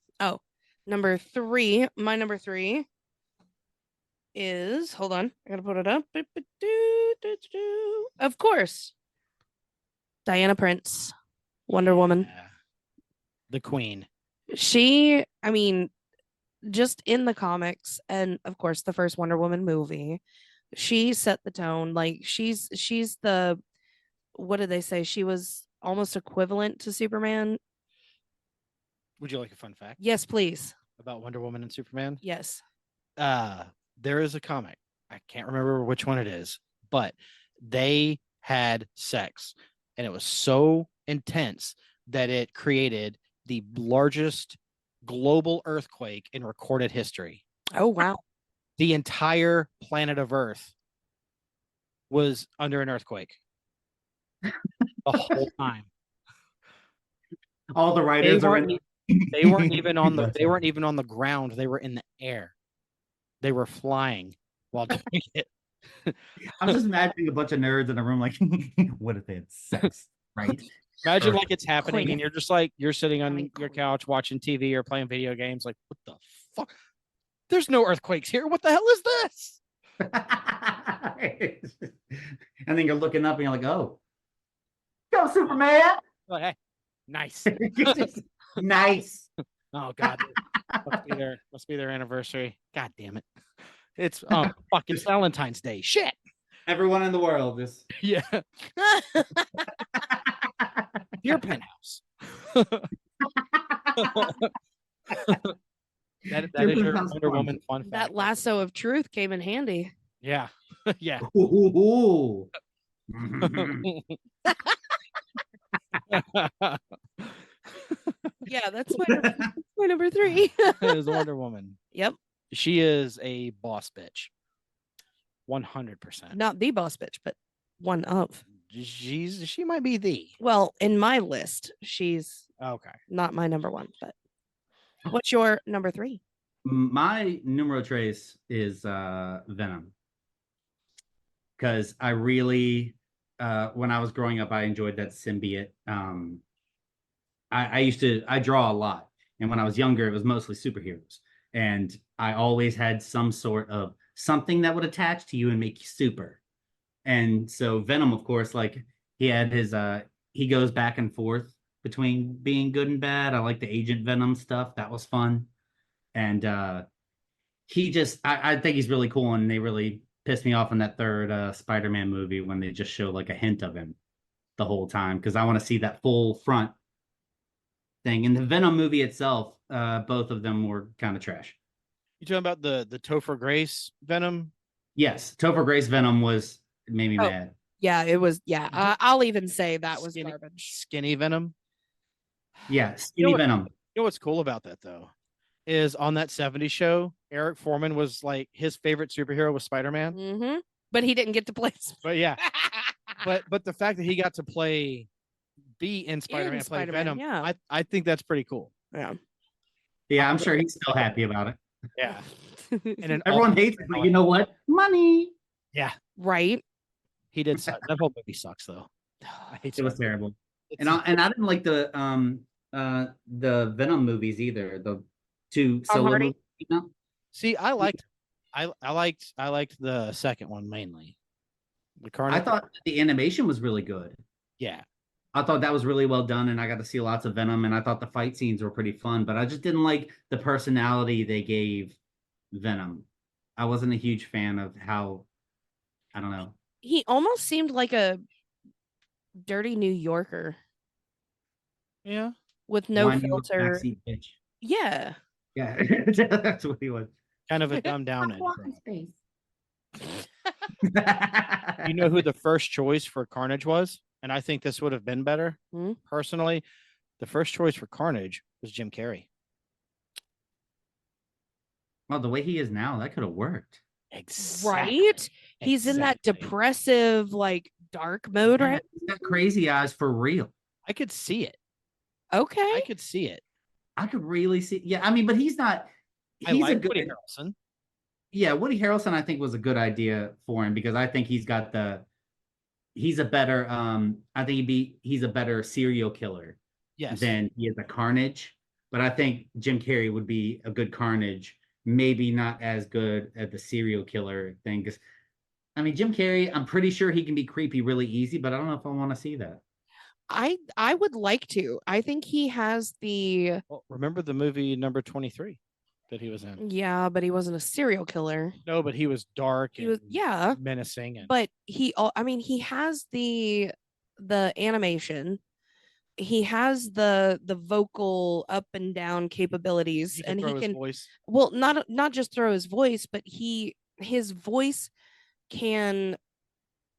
S2: number 3. My number 3 is, hold on, I gotta put it up. Of course, Diana Prince, Wonder Woman.
S1: Yeah. The Queen.
S2: She, I mean, just in the comics, and of course the first Wonder Woman movie, she set the tone. Like she's the, what did they say? She was almost equivalent to Superman.
S1: Would you like a fun fact
S2: Yes, please.
S1: about Wonder Woman and Superman?
S2: Yes.
S1: There is a comic. I can't remember which one it is, but they had sex, and it was so intense that it created the largest global earthquake in recorded history.
S2: Oh wow.
S1: The entire planet of Earth was under an earthquake the whole time.
S3: All the writers are in.
S1: They weren't even on the ground. They were in the air. They were flying while doing it.
S3: I'm just imagining a bunch of nerds in a room like, what if they had sex, right?
S1: Imagine like it's happening
S2: Queen.
S1: and you're just like, you're sitting on
S2: Queen.
S1: your couch watching TV or playing video games. Like, what the fuck? There's no earthquakes here. What the hell is this?
S3: And then you're looking up and you're like, oh, go Superman.
S1: Like, hey, nice.
S3: Nice.
S1: Oh God. Must be their anniversary. God damn it. It's fucking Valentine's Day. Shit.
S3: Everyone in the world is.
S1: Yeah. Your penthouse. that is your Wonder Woman fun fact.
S2: That lasso of truth came in handy.
S1: Yeah. Yeah.
S3: Ooh.
S2: Yeah, that's my number 3.
S1: Is Wonder Woman.
S2: Yep.
S1: She is a boss bitch. 100%.
S2: Not the boss bitch, but one of.
S1: She might be the.
S2: Well, in my list, she's
S1: Okay.
S2: not my number 1, but What's your number 3?
S3: My numero tres is Venom. Because I really, when I was growing up, I enjoyed that symbiote. I draw a lot. And when I was younger, it was mostly superheroes. And I always had some sort of something that would attach to you and make you super. And so Venom, of course, like he had his he goes back and forth between being good and bad. I like the Agent Venom stuff. That was fun. And he just I think he's really cool, and they really pissed me off in that third Spider-Man movie when they just show like a hint of him the whole time, because I want to see that full front thing. In the Venom movie itself, both of them were kind of trash.
S1: You talking about the Topher Grace Venom?
S3: Yes, Topher Grace Venom made me mad.
S2: Yeah, it was. Yeah, I'll even say that was
S1: Skinny-
S2: garbage.
S1: Skinny Venom.
S3: Yeah, Skinny Venom.
S1: You know what's cool about that though? Is on that 70s show, Eric Foreman was like his favorite superhero was Spider-Man.
S2: Mm-hmm. But he didn't get to play.
S1: But yeah, but the fact that he got to be in Spider-Man, play
S2: Spider-Man,
S1: Venom,
S2: yeah.
S1: I think that's pretty cool.
S2: Yeah.
S3: Yeah, I'm sure he's still happy about it.
S1: Yeah. And then
S3: Everyone hates it, but you know what? Money.
S1: Yeah,
S2: Right.
S1: he did suck. That whole movie sucks though. I hate
S3: It was
S1: Spider-Man.
S3: terrible. And I didn't like the Venom movies either. The two
S2: Tom
S3: solo
S2: Hardy?
S3: movies. You know?
S1: See, I liked the second one mainly. The Carnage.
S3: I thought the animation was really good.
S1: Yeah.
S3: I thought that was really well done, and I got to see lots of Venom, and I thought the fight scenes were pretty fun, but I just didn't like the personality they gave Venom. I wasn't a huge fan of how, I don't know.
S2: He almost seemed like a dirty New Yorker
S1: Yeah.
S2: with no
S3: Whiny little
S2: filter.
S3: backseat bitch.
S2: Yeah.
S3: Yeah, that's what he was.
S1: Kind of a dumbed down.
S4: space.
S1: You know who the first choice for Carnage was? And I think this would have been better.
S2: Hmm?
S1: Personally, the first choice for Carnage was Jim Carrey.
S3: Well, the way he is now, that could have worked.
S2: Right? He's in that
S1: Exactly.
S2: depressive, like dark mode, right?
S3: He's got crazy eyes for real.
S1: I could see it.
S2: Okay.
S1: I could see it.
S3: I could really see. Yeah, I mean, but he's not.
S1: I
S3: He's
S1: like
S3: a good.
S1: Woody Harrelson.
S3: Yeah, Woody Harrelson, I think, was a good idea for him, because I think he's got he's a better I think he's a better serial killer
S1: Yes.
S3: than he is a Carnage. But I think Jim Carrey would be a good Carnage, maybe not as good at the serial killer thing. Because I mean, Jim Carrey, I'm pretty sure he can be creepy really easy, but I don't know if I want to see that.
S2: I would like to. I think he has the
S1: Well, remember the movie number 23 that he was in?
S2: yeah, but he wasn't a serial killer.
S1: No, but he was dark
S2: He was
S1: and
S2: yeah,
S1: menacing. And
S2: but I mean he has the animation. He has the vocal up and down capabilities,
S1: he
S2: and
S1: throw
S2: he
S1: his
S2: can
S1: voice.
S2: well not just throw his voice, but his voice can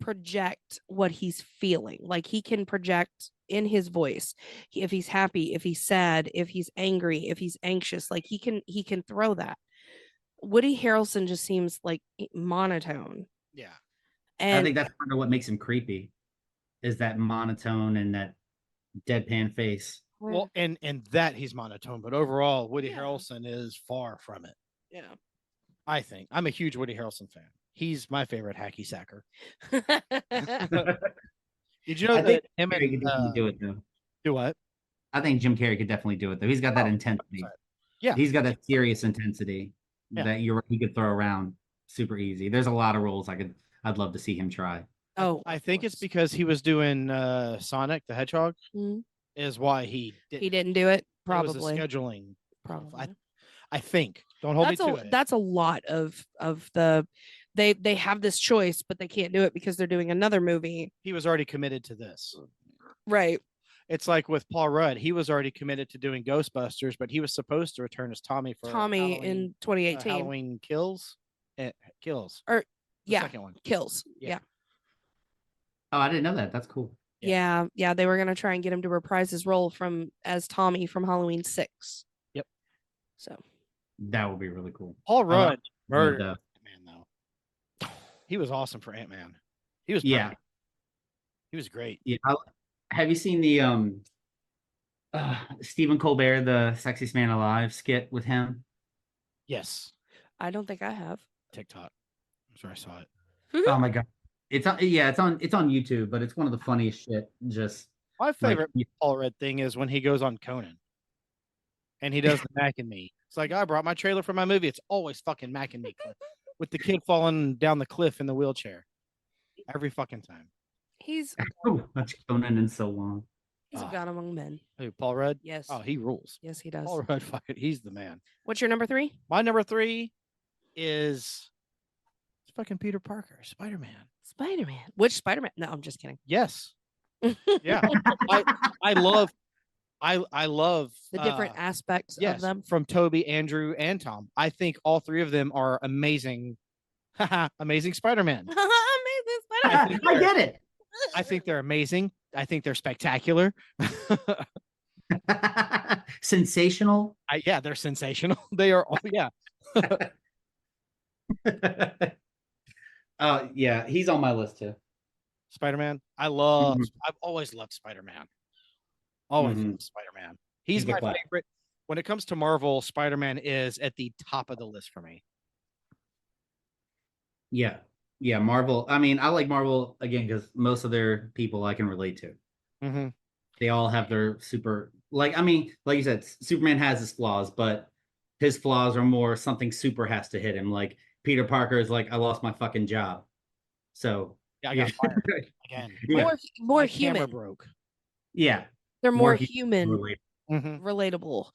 S2: project what he's feeling. Like he can project in his voice if he's happy, if he's sad, if he's angry, if he's anxious. Like he can throw that. Woody Harrelson just seems like monotone,
S1: Yeah.
S3: I
S2: and
S3: think that's part of what makes him creepy, is that monotone and that deadpan face.
S1: Well, and that he's monotone, but overall, Woody
S2: Yeah.
S1: Harrelson is far from it.
S2: yeah.
S1: I think I'm a huge Woody Harrelson fan. He's my favorite hacky sacker. Did you know
S3: I
S1: that
S3: think
S1: him
S3: Carrey could
S1: and
S3: definitely do it though.
S1: do what?
S3: I think Jim Carrey could definitely do it though. He's got that intensity.
S1: Yeah.
S3: He's got that serious intensity
S1: Yeah.
S3: that he could throw around super easy. There's a lot of roles I'd love to see him try.
S2: Oh,
S1: I
S2: of
S1: think it's
S2: course.
S1: because he was doing Sonic the Hedgehog
S2: Mhm.
S1: is why he did.
S2: He didn't do it.
S1: It was a
S2: Probably.
S1: scheduling.
S2: Probably.
S1: I think. Don't hold me to it.
S2: That's a lot of the they have this choice, but they can't do it because they're doing another movie.
S1: He was already committed to this.
S2: Right.
S1: It's like with Paul Rudd. He was already committed to doing Ghostbusters, but he was supposed to return as Tommy for
S2: Tommy
S1: Halloween,
S2: in 2018.
S1: Halloween Kills. Kills.
S2: Or
S1: The
S2: yeah,
S1: second one.
S2: Kills.
S1: Yeah.
S2: Yeah.
S3: Oh, I didn't know that. That's cool.
S2: Yeah. They were gonna try and get him to reprise his role as Tommy from Halloween 6.
S1: Yep.
S2: So
S3: That would be really cool.
S1: Paul
S3: I love
S1: Rudd murdered
S3: uh,
S1: Ant-Man though. He was awesome for Ant-Man. He was
S3: Yeah.
S1: perfect. He was great.
S3: Yeah. Have you seen the Stephen Colbert, the Sexiest Man Alive skit with him.
S1: Yes.
S2: I don't think I have.
S1: TikTok. That's where I saw it.
S3: Oh my god. It's on YouTube, but it's one of the funniest shit. Just
S1: My favorite Paul Rudd thing is when he goes on Conan and he does the Mac and Me. It's like, I brought my trailer for my movie. It's always fucking Mac and Me with the kid falling down the cliff in the wheelchair every fucking time.
S2: He's
S3: much Conan in so long.
S2: a god among men.
S1: Who, Paul Rudd?
S2: Yes.
S1: Oh, he rules.
S2: Yes, he does.
S1: Paul Rudd, he's the man.
S2: What's your number 3?
S1: My number 3 is fucking Peter Parker, Spider-Man.
S2: Spider-Man. Which Spider-Man? No, I'm just kidding.
S1: Yes. Yeah. I love
S2: The different aspects of them.
S1: From Toby, Andrew, and Tom. I think all 3 of them are amazing. Amazing Spider-Man.
S2: Amazing Spider-Man.
S3: I get it.
S1: I think they're amazing. I think they're spectacular.
S3: Sensational.
S1: Yeah, they're sensational. They are. Yeah.
S3: Yeah, he's on my list too.
S1: Spider-Man. I've always loved Spider-Man. Always loved Spider-Man. He's my favorite. When it comes to Marvel, Spider-Man is at the top of the list for me.
S3: Yeah. Yeah, Marvel. I mean, I like Marvel again because most of their people I can relate to.
S1: Mm-hmm.
S3: They all have their super, like you said, Superman has his flaws, but his flaws are more something super has to hit him. Like Peter Parker is like, I lost my fucking job. So
S1: yeah, I got fired again.
S2: More
S1: my
S2: human.
S1: camera broke.
S3: Yeah.
S2: They're more human,
S3: relatable.
S2: relatable.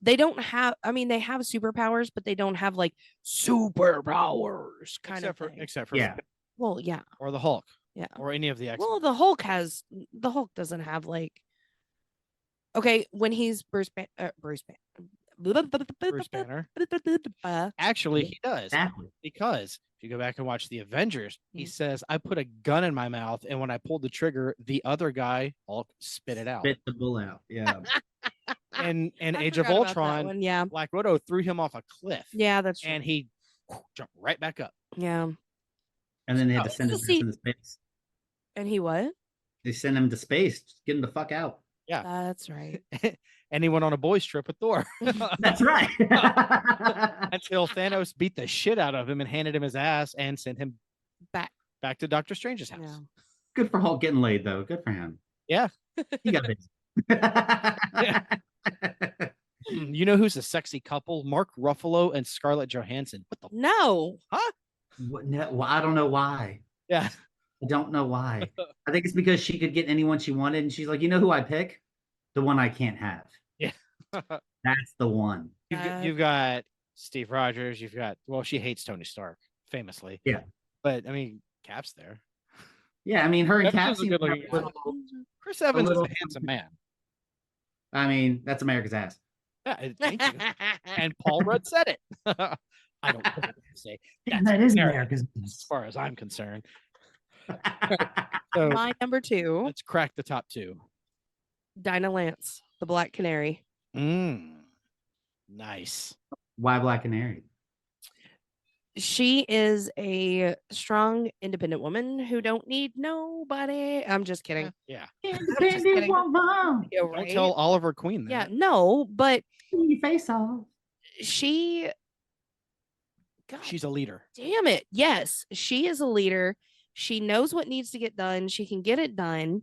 S2: They don't have, they have superpowers, but they don't have like superpowers kind of thing.
S1: Except for
S2: Well, yeah.
S1: Or the Hulk.
S2: Yeah.
S1: Or any of the X-Men.
S2: Well, the Hulk doesn't have like, okay, when he's Bruce Banner.
S1: Actually, he does.
S3: Exactly.
S1: Because if you go back and watch the Avengers, he says, I put a gun in my mouth, and when I pulled the trigger, the other guy, Hulk, spit it out.
S3: Spit the bull out. Yeah.
S1: And Age of Ultron,
S2: yeah.
S1: Black Widow threw him off a cliff.
S2: Yeah, that's true.
S1: And he jumped right back up.
S2: Yeah.
S3: And then they had to send him into space.
S2: And he what?
S3: They sent him to space. Just get him the fuck out.
S1: Yeah.
S2: That's right.
S1: And he went on a boys trip with Thor.
S3: That's right.
S1: Until Thanos beat the shit out of him and handed him his ass and sent him back to Doctor Strange's house.
S2: Yeah.
S3: Good for Hulk getting laid, though. Good for him.
S1: Yeah.
S3: He got it.
S1: You know who's a sexy couple? Mark Ruffalo and Scarlett Johansson. What the?
S2: No.
S1: Huh?
S3: No, well, I don't know why.
S1: Yeah.
S3: I don't know why. I think it's because she could get anyone she wanted, and she's like, you know who I pick? The one I can't have.
S1: Yeah.
S3: That's the one.
S1: You've got Steve Rogers. You've got, well, she hates Tony Stark, famously.
S3: Yeah.
S1: But, I mean, Cap's there.
S3: Yeah, I mean, her and Cap.
S1: Chris Evans is a handsome man.
S3: I mean, that's America's ass.
S1: Yeah, thank you. And Paul Rudd said it. I don't know what to say.
S3: That is America's ass.
S1: As far as I'm concerned. So,
S2: my number 2.
S1: Let's crack the top 2.
S2: Dinah Lance, the Black Canary.
S1: Nice.
S3: Why Black Canary?
S2: She is a strong, independent woman who don't need nobody. I'm just kidding.
S1: Yeah.
S3: Independent woman.
S2: Yeah,
S1: Don't
S2: right?
S1: tell Oliver Queen that.
S2: Yeah, no, but
S3: Your face off.
S2: she. God,
S1: She's a leader.
S2: damn it. Yes, she is a leader. She knows what needs to get done. She can get it done.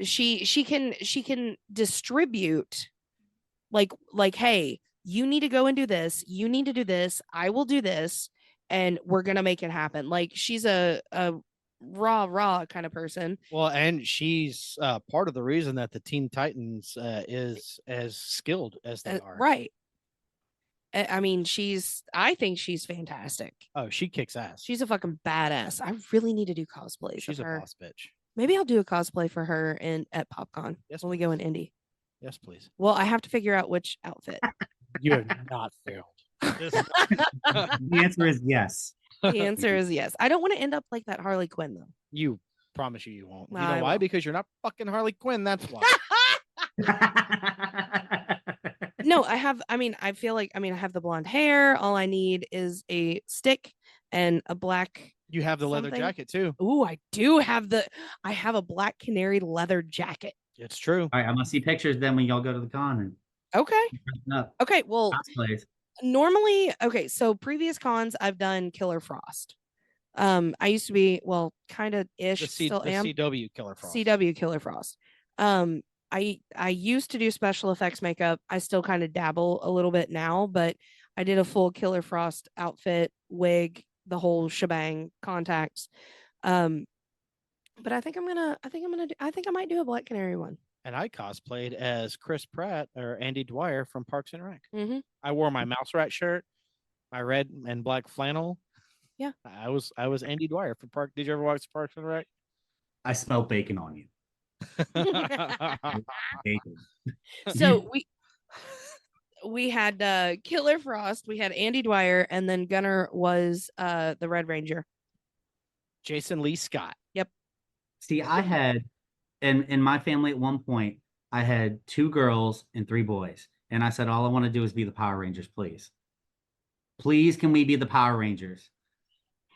S2: She can distribute like, hey, you need to go and do this. You need to do this. I will do this. And we're going to make it happen. Like she's a raw kind of person.
S1: Well, and she's part of the reason that the Teen Titans is as skilled as they are.
S2: Right. I mean, I think she's fantastic.
S1: Oh, she kicks ass.
S2: She's a fucking badass. I really need to do cosplays.
S1: She's
S2: of
S1: a
S2: her.
S1: boss bitch.
S2: Maybe I'll do a cosplay for her at PopCon.
S1: Yes,
S2: when we go in Indy.
S1: Yes, please.
S2: Well, I have to figure out which outfit.
S1: You have not failed.
S3: The answer is yes.
S2: The answer is yes. I don't want to end up like that Harley Quinn though.
S1: You promise you won't.
S2: No,
S1: You know
S2: I
S1: why?
S2: won't.
S1: Because you're not fucking Harley Quinn. That's why.
S2: No, I feel like I have the blonde hair. All I need is a stick and a black.
S1: You have the leather
S2: Something.
S1: jacket too.
S2: Ooh, I have a Black Canary leather jacket.
S1: It's true.
S3: All right, I'm gonna see pictures then when y'all go to the con and
S2: Okay.
S3: up
S2: Okay. Well,
S3: cosplays.
S2: normally, okay. So previous cons, I've done Killer Frost. I used to be, well, kind of ish, still
S1: The
S2: am.
S1: CW Killer Frost.
S2: CW Killer Frost. I used to do special effects makeup. I still kind of dabble a little bit now, but I did a full Killer Frost outfit, wig, the whole shebang, contacts. But I think I might do a Black Canary one.
S1: And I cosplayed as Chris Pratt or Andy Dwyer from Parks and Rec.
S2: Mm-hmm.
S1: I wore my mouse rat shirt, my red and black flannel.
S2: Yeah.
S1: I was Andy Dwyer from Park. Did you ever watch Parks and Rec?
S3: I smell bacon on you. Bacon.
S2: So we had Killer Frost, we had Andy Dwyer, and then Gunnar was the Red Ranger.
S1: Jason Lee Scott.
S2: Yep.
S3: See, I had in my family at one point, I had 2 girls and 3 boys. And I said, all I want to do is be the Power Rangers, please. Please, can we be the Power Rangers?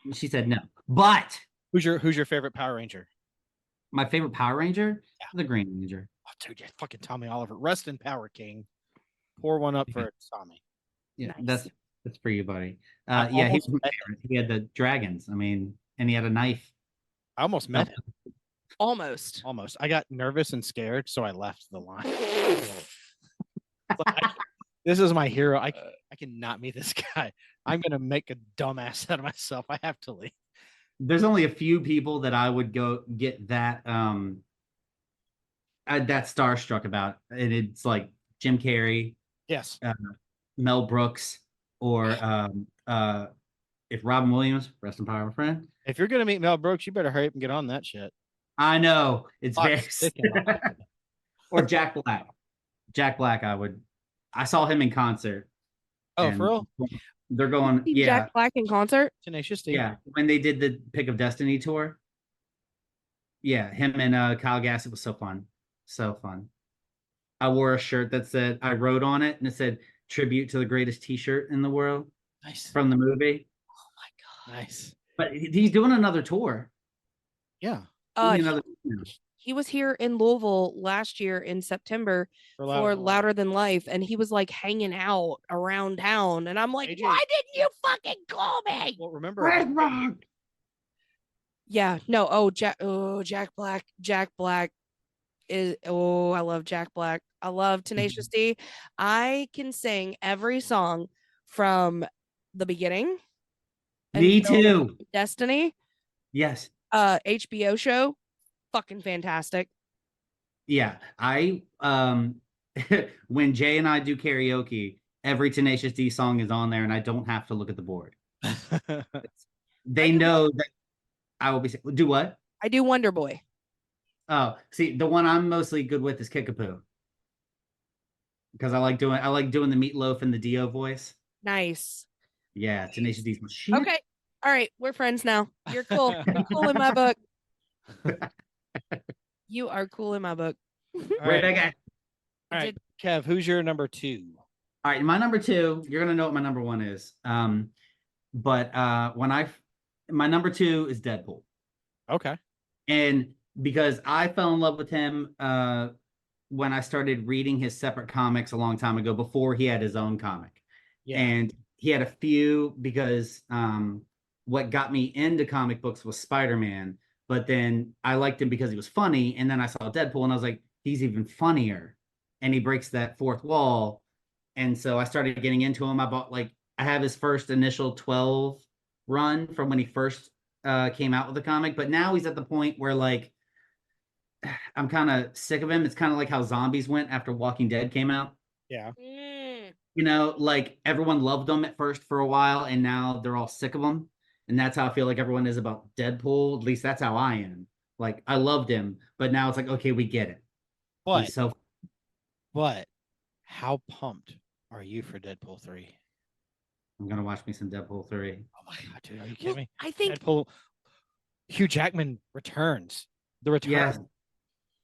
S3: And she said no. But
S1: Who's your favorite Power Ranger?
S3: my favorite Power Ranger,
S1: Yeah.
S3: the Green Ranger.
S1: Oh, dude, yeah, fucking Tommy Oliver. Rest in power, King. Pour one up for Tommy.
S3: Yeah,
S2: Nice.
S3: that's for you, buddy.
S1: I
S3: Yeah,
S1: almost met
S3: he had the dragons. I mean, and he had a knife.
S1: I almost met him.
S2: Almost.
S1: Almost. I got nervous and scared, so I left the line. This is my hero. I cannot meet this guy. I'm gonna make a dumbass out of myself. I have to leave.
S3: There's only a few people that I would go get that that starstruck about, and it's like Jim Carrey,
S1: Yes.
S3: Mel Brooks, or if Robin Williams, rest in power, my friend.
S1: If you're gonna meet Mel Brooks, you better hurry up and get on that shit.
S3: I know it's
S1: Clock's
S3: very
S1: ticking.
S3: or Jack Black. Jack Black, I saw him in concert.
S1: Oh,
S3: and
S1: for real?
S3: They're going,
S2: See
S3: yeah,
S2: Jack Black in concert.
S1: Tenacious D.
S3: yeah. When they did the Pick of Destiny tour, yeah, him and Kyle Gass, it was so fun, so fun. I wore a shirt that said, I wrote on it, and it said "Tribute to the greatest T-shirt in the world"
S1: Nice.
S3: from the movie.
S1: Oh my god. Nice.
S3: But he's doing another tour.
S1: Yeah.
S3: Doing
S2: He,
S3: another,
S2: he was here in Louisville last year in September for Louder Than Life, and he was like hanging out around town, and I'm like,
S1: AJ.
S2: why didn't you fucking call me?
S1: Well, remember,
S3: Red Rock.
S2: Yeah, no. Jack Black is. Oh, I love Jack Black. I love Tenacious D. I can sing every song from the beginning.
S3: Me
S2: until
S3: too.
S2: Destiny,
S3: Yes.
S2: HBO show, fucking fantastic.
S3: Yeah. I when Jay and I do karaoke, every Tenacious D song is on there, and I don't have to look at the board. They know that I will be. Do what?
S2: I do Wonder Boy.
S3: Oh, see, the one I'm mostly good with is Kickapoo, because I like doing the Meatloaf and the Dio voice.
S2: Nice.
S3: Yeah, Tenacious D's my shit.
S2: Okay. All right. We're friends now. You're cool. You're cool in my book. You are cool in my book.
S1: All
S3: Right,
S1: right.
S3: I got.
S1: All right. Kev, who's your number 2?
S3: All right, my number 2. You're gonna know what my number 1 is. But my number 2 is Deadpool,
S1: Okay.
S3: and because I fell in love with him when I started reading his separate comics a long time ago, before he had his own comic.
S1: Yeah.
S3: And he had a few, because what got me into comic books was Spider-Man, but then I liked him because he was funny, and then I saw Deadpool and I was like, he's even funnier, and he breaks that fourth wall. And so I started getting into him. I have his first initial 12 run from when he first came out with the comic, but now he's at the point where like I'm kind of sick of him. It's kind of like how zombies went after Walking Dead came out.
S1: Yeah.
S3: You know, like everyone loved them at first for a while, and now they're all sick of them. And that's how I feel like everyone is about Deadpool. At least that's how I am. Like, I loved him, but now it's like, okay, we get it.
S1: But
S3: He's so
S1: how pumped are you for Deadpool 3?
S3: I'm gonna watch me some Deadpool 3.
S1: Oh my god, dude, are you kidding me?
S2: I think
S1: Deadpool, Hugh Jackman returns. The return.
S3: Yes.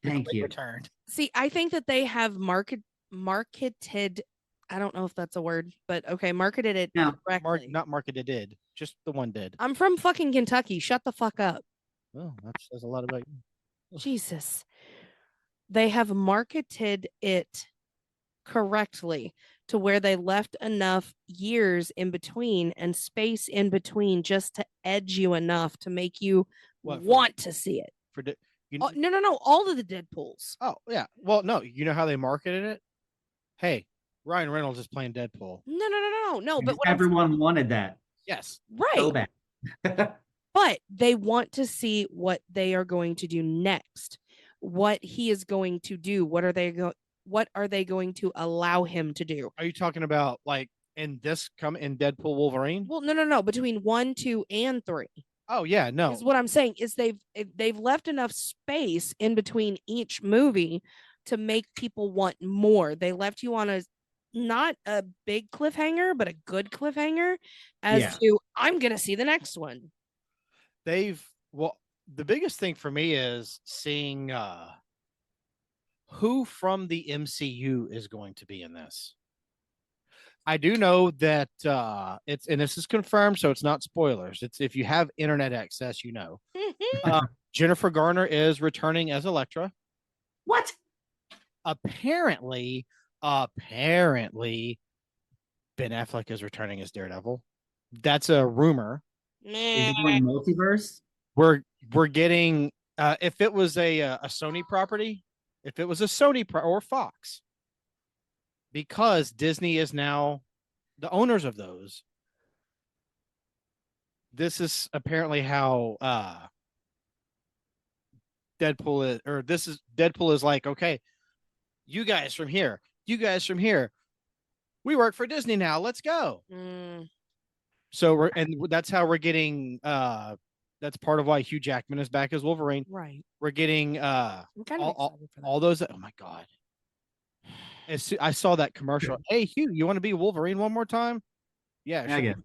S1: The
S3: Thank
S1: great
S3: you.
S1: Return.
S2: see, I think that they have marketed. I don't know if that's a word, but okay, marketed it
S3: No,
S2: correctly.
S1: Not marketed did. Just the one did.
S2: I'm from fucking Kentucky. Shut the fuck up.
S1: Oh, that says a lot about you.
S2: Jesus. they have marketed it correctly to where they left enough years in between and space in between just to edge you enough to make you
S1: What,
S2: want to see it.
S1: You,
S2: Oh, no, all of the Deadpools.
S1: oh yeah. Well, no, you know how they marketed it? Hey, Ryan Reynolds is playing Deadpool.
S2: No. But what
S3: everyone wanted that
S1: Yes.
S3: so
S2: right.
S3: bad.
S2: But they want to see what they are going to do next. What he is going to do. What are they going to allow him to do?
S1: Are you talking about like in Deadpool Wolverine?
S2: Well, no. Between 1, 2, and 3.
S1: Oh yeah, no.
S2: Is what I'm saying is they've left enough space in between each movie to make people want more. They left you on not a big cliffhanger, but a good cliffhanger as to I'm gonna see the next one.
S1: The biggest thing for me is seeing who from the MCU is going to be in this. I do know that and this is confirmed, so it's not spoilers. It's if you have internet access, you know. Jennifer Garner is returning as Elektra.
S3: What?
S1: Apparently, Ben Affleck is returning as Daredevil. That's a rumor.
S3: Is it going multiverse?
S1: We're getting if it was a Sony property, if it was a Sony or Fox, because Disney is now the owners of those. This is apparently how Deadpool is like, okay, you guys from here, we work for Disney now, let's go. So that's how we're getting that's part of why Hugh Jackman is back as Wolverine.
S2: Right.
S1: We're getting
S2: I'm kind of
S1: all those. Oh my god! I saw that commercial. Hey Hugh, you want to be Wolverine one more time? Yeah,
S3: I guess.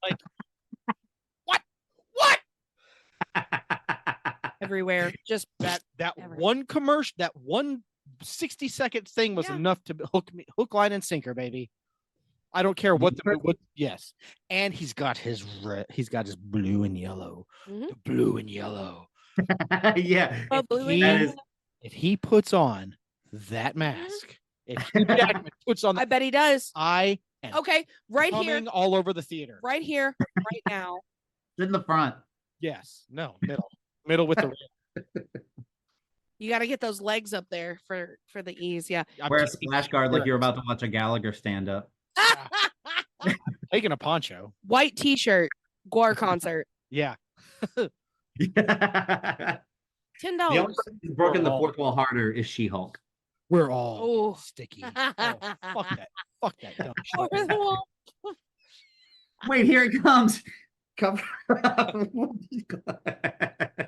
S1: Like what?
S2: Everywhere. Just that
S1: one commercial, that one 60-second thing was enough to hook, line, and sinker, baby. I don't care what yes. And he's got his blue and yellow.
S2: Mhm.
S1: The blue and yellow.
S3: Yeah.
S2: Oh, blue and yellow.
S1: If he puts on that mask, if Hugh Jackman puts on
S2: I bet he does.
S1: I am
S2: Okay, right here.
S1: all over the theater.
S2: Right here, right now.
S3: In the front.
S1: Yes. No, middle with the
S2: You got to get those legs up there for the ease. Yeah.
S3: Wear a splash guard like you're about to watch a Gallagher stand up.
S1: Taking a poncho.
S2: White t-shirt, Guar concert.
S1: Yeah.
S2: $10.
S3: The only person who's broken the fourth wall harder is She-Hulk.
S1: We're all sticky. Oh, fuck that. Fuck that dumb shit.
S3: Wait, here it comes. Cover
S2: All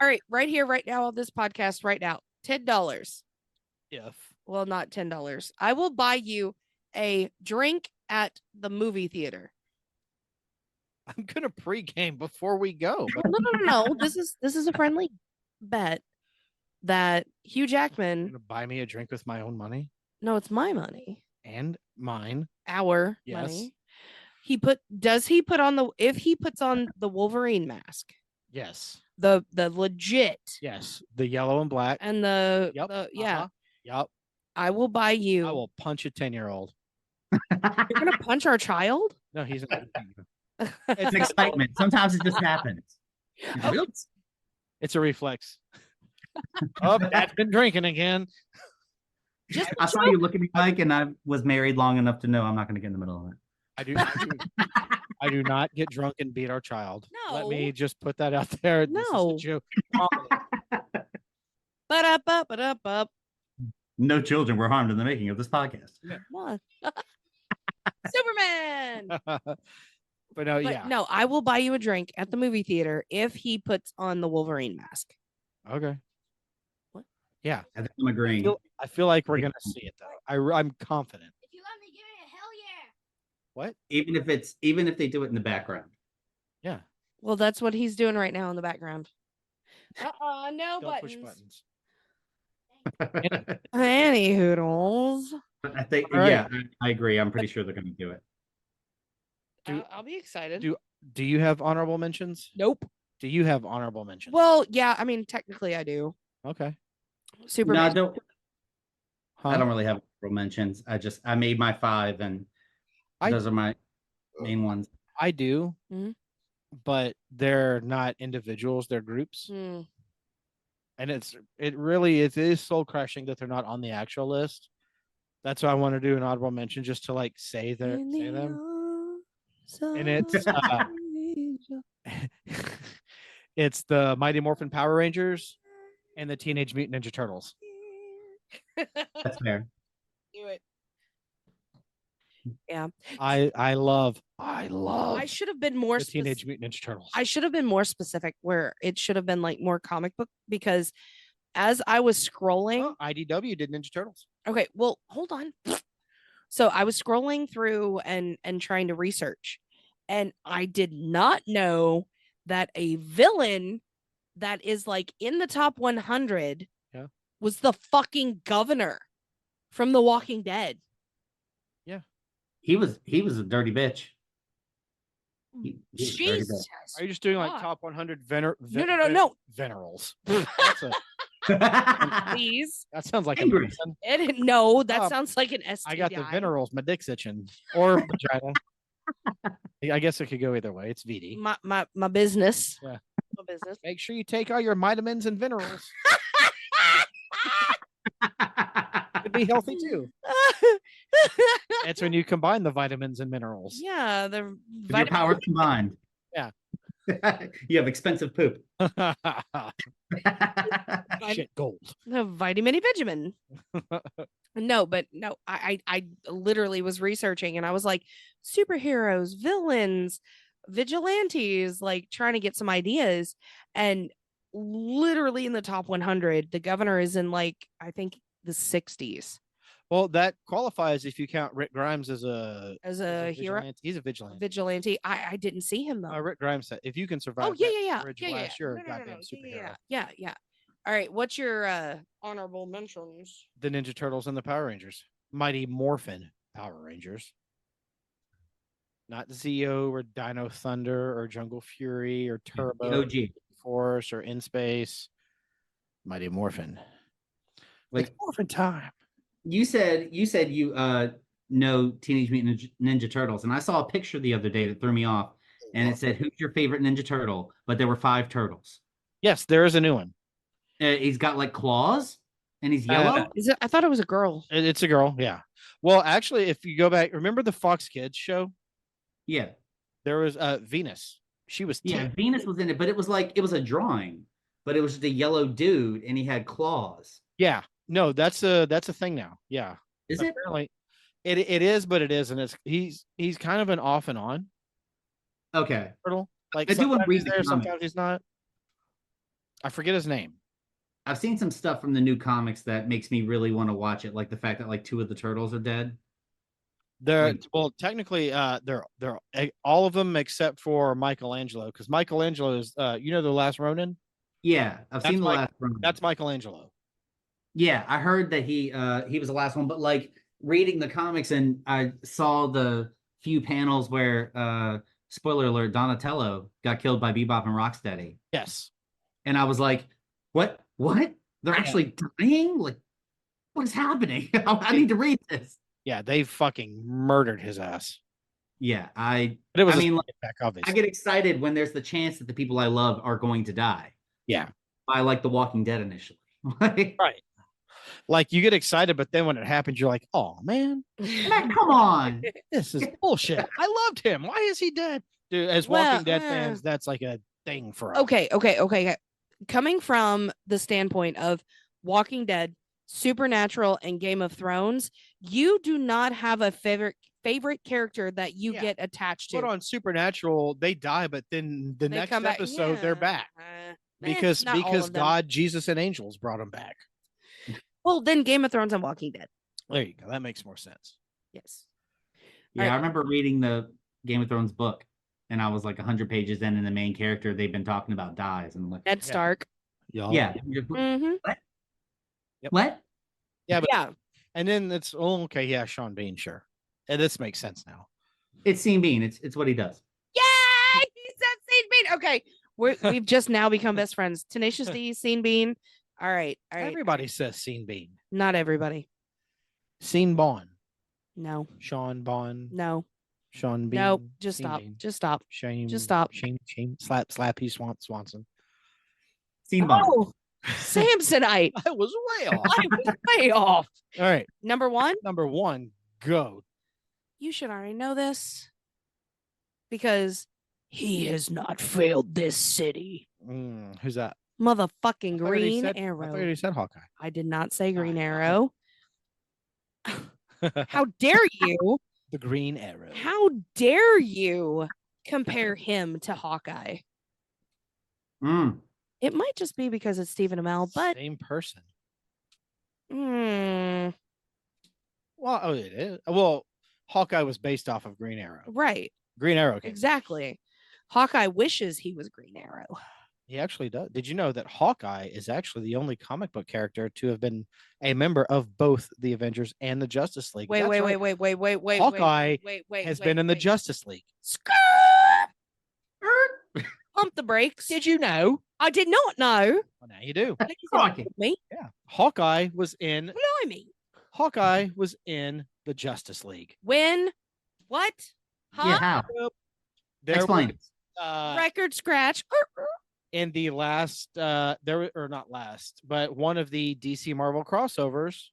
S2: right, right here, right now on this podcast, right now, $10. Well, not $10. I will buy you a drink at the movie theater.
S1: I'm gonna pregame before we go. But...
S2: No. This is a friendly bet that Hugh Jackman.
S1: You're gonna buy me a drink with my own money?
S2: No, it's my money
S1: and mine.
S2: Our money. If he puts on the Wolverine mask?
S1: Yes.
S2: The legit.
S1: Yes, the yellow and black.
S2: And
S1: Yep.
S2: I will buy you.
S1: I will punch a 10-year-old.
S2: You're gonna punch our child?
S1: No, he's not.
S3: It's excitement. Sometimes it just happens.
S1: It's a reflex. Oh, Dad's been drinking again.
S3: I saw you look at me, Mike, and I was married long enough to know I'm not going to get in the middle of it.
S1: I do not get drunk and beat our child.
S2: No.
S1: Let me just put that out there.
S2: No.
S1: This is a joke.
S2: Ba-da-ba-ba-da-ba.
S3: No children were harmed in the making of this podcast.
S2: What? Superman.
S1: No,
S2: I will buy you a drink at the movie theater if he puts on the Wolverine mask.
S1: Okay.
S2: What?
S1: Yeah.
S3: I think I'm agreeing.
S1: I feel like we're gonna see it though. I'm confident.
S4: If you let me give it a hell yeah.
S1: What?
S3: Even if they do it in the background.
S1: Yeah.
S2: Well, that's what he's doing right now in the background. No
S1: Don't
S2: buttons.
S1: push buttons.
S2: Any hoodles.
S3: I think,
S1: All right.
S3: yeah, I agree. I'm pretty sure they're going to do it.
S2: I'll be excited.
S1: Do you have honorable mentions?
S2: Nope.
S1: Do you have honorable mentions?
S2: Well, yeah. I mean, technically, I do.
S1: Okay.
S2: Superman.
S3: No,
S1: Huh?
S3: I don't really have honorable mentions. I made my 5, and
S1: I-
S3: those are my main ones.
S1: I do,
S2: Mhm.
S1: but they're not individuals; they're groups,
S2: Hmm.
S1: and it is soul crushing that they're not on the actual list. That's why I want to do an honorable mention, just to like say them. And it's it's the Mighty Morphin Power Rangers and the Teenage Mutant Ninja Turtles.
S3: That's fair.
S2: Do it. Yeah.
S1: I love
S2: I should have been more
S1: the Teenage Mutant Ninja Turtles.
S2: I should have been more specific where it should have been like more comic book, because as I was scrolling,
S1: Oh, IDW did Ninja Turtles.
S2: okay, well, hold on. So I was scrolling through and trying to research, and I did not know that a villain that is like in the top 100
S1: Yeah.
S2: was the fucking governor from The Walking Dead.
S3: He was a dirty bitch. He was a dirty
S2: Jesus.
S1: Are you just doing like
S2: God.
S1: top 100
S2: No.
S1: venerals? That's a,
S3: bitch.
S2: Please.
S1: that sounds like a
S3: Angry.
S1: medicine.
S2: No, that
S1: Oh,
S2: sounds like an STD.
S1: I got the venerals. My dick's itching, or vagina. I guess it could go either way. It's VD.
S2: My business.
S1: Yeah.
S2: My business.
S1: Make sure you take all your vitamins and minerals. Could be healthy too. It's when you combine the vitamins and minerals.
S2: Yeah, the
S3: With your powers combined.
S1: Yeah.
S3: You have expensive poop.
S1: Shit gold.
S2: the vitamin vitamin. No, I literally was researching and I was like, superheroes, villains, vigilantes, like trying to get some ideas. And literally in the top 100, the governor is in like, I think the 60s
S1: Well, that qualifies if you count Rick Grimes as a
S2: hero.
S1: vigilante. He's a vigilante.
S2: Vigilante. I didn't see him though.
S1: Rick Grimes said, if you can survive
S2: Oh yeah,
S1: that
S2: yeah.
S1: bridge blast, you're a goddamn superhero.
S2: Yeah. All right, what's your honorable mentions?
S1: The Ninja Turtles and the Power Rangers. Mighty Morphin Power Rangers. Not Zeo or Dino Thunder or Jungle Fury or Turbo
S3: OG.
S1: Force or In Space. Mighty Morphin.
S3: Wait.
S1: It's Morphin time.
S3: You said you know Teenage Mutant Ninja Turtles, and I saw a picture the other day that threw me off, and it said, "Who's your favorite Ninja Turtle?" But there were 5 turtles.
S1: Yes, there is a new one.
S3: He's got like claws, and he's yellow.
S2: Is it? I thought it was a girl.
S1: It's a girl. Yeah. Well, actually, if you go back, remember the Fox Kids show?
S3: Yeah,
S1: There was Venus. She was
S3: yeah.
S1: 10.
S3: Venus was in it, but it was a drawing, but it was just a yellow dude, and he had claws.
S1: Yeah. No, that's a thing now. Yeah.
S3: Is it?
S1: Apparently, it is, but it isn't. He's kind of an off and on
S3: Okay.
S1: turtle. Like
S3: I do wanna
S1: sometimes
S3: read
S1: he's
S3: the
S1: there,
S3: comic.
S1: sometimes he's not. I forget his name.
S3: I've seen some stuff from the new comics that makes me really want to watch it, like the fact that like 2 of the turtles are dead.
S1: They're
S3: Like-
S1: well, technically, they're all of them except for Michelangelo, because Michelangelo is the Last Ronin.
S3: Yeah, I've
S1: That's
S3: seen the
S1: Mike-
S3: last one.
S1: That's Michelangelo.
S3: Yeah, I heard that he was the last one, but like reading the comics, and I saw the few panels where spoiler alert, Donatello got killed by Bebop and Rocksteady.
S1: Yes.
S3: And I was like, what? They're actually dying? Like, what is happening? I need to read this.
S1: Yeah, they fucking murdered his ass.
S3: Yeah,
S1: But it was
S3: I mean, like,
S1: back, obviously.
S3: I get excited when there's the chance that the people I love are going to die.
S1: Yeah.
S3: I like The Walking Dead initially. Like,
S1: Right. Like you get excited, but then when it happens, you're like, oh man,
S3: man, come on.
S1: this is bullshit. I loved him. Why is he dead? Dude, as
S2: Well,
S1: Walking Dead fans, that's like a thing for us.
S2: Okay. Coming from the standpoint of Walking Dead, Supernatural, and Game of Thrones, you do not have a favorite character that you
S1: Yeah.
S2: get attached to.
S1: But on Supernatural, they die, but then the
S2: They
S1: next
S2: come back.
S1: episode they're
S2: Yeah.
S1: back because
S2: not all of them.
S1: God, Jesus, and angels brought them back.
S2: Well, then Game of Thrones and Walking Dead.
S1: There you go. That makes more sense.
S2: Yes.
S3: Yeah,
S2: Right.
S3: I remember reading the Game of Thrones book, and I was like 100 pages in, and the main character they've been talking about dies, and I'm like,
S2: Ned Stark.
S1: Y'all.
S3: yeah,
S2: Mm-hmm.
S3: what?
S1: Yeah, but
S2: Yeah.
S1: and then it's okay. Yeah, Sean Bean, sure. And this makes sense now.
S3: It's Sean Bean. It's what he does.
S2: Yay! He said Scene Bean. Okay. We've just now become best friends. Tenacious D, Scene Bean. All right.
S1: Everybody says Scene Bean.
S2: Not everybody.
S1: Scene Bond.
S2: No.
S1: Sean Bond.
S2: No.
S1: Sean Bean.
S2: Nope. Just
S1: Scene
S2: stop.
S1: Bean.
S2: Just stop.
S1: Shame.
S2: Just stop.
S1: Shame. Slappy Swanson.
S3: Scene Bond.
S2: Oh, Samsonite.
S1: I was way off.
S2: I was way off.
S1: All right.
S2: Number 1.
S1: Number 1, go.
S2: You should already know this because he has not failed this city.
S1: Who's that?
S2: Motherfucking Green
S1: I
S2: Arrow.
S1: thought you already said Hawkeye.
S2: I did not say Green
S1: yeah.
S2: Arrow. How dare you?
S1: The Green Arrow.
S2: How dare you compare him to Hawkeye? It might just be because it's Stephen Amell, but
S1: Same person.
S2: mm,
S1: Well, it is. Well, Hawkeye was based off of Green Arrow.
S2: right.
S1: Green Arrow.
S2: Exactly. Hawkeye wishes he was Green Arrow.
S1: He actually does. Did you know that Hawkeye is actually the only comic book character to have been a member of both the Avengers and the Justice League?
S2: Wait.
S1: Hawkeye
S2: wait,
S1: has been in the Justice League.
S2: Pump the brakes.
S1: Did you know?
S2: I did not know.
S1: Well, now you do.
S2: Please
S3: Crikey.
S2: inform me.
S1: Yeah. Hawkeye was in the Justice League.
S2: When? What? Huh?
S3: Yeah, how?
S1: There
S3: Explain.
S1: was,
S2: Record scratch.
S1: in the last not last, but one of the DC Marvel crossovers.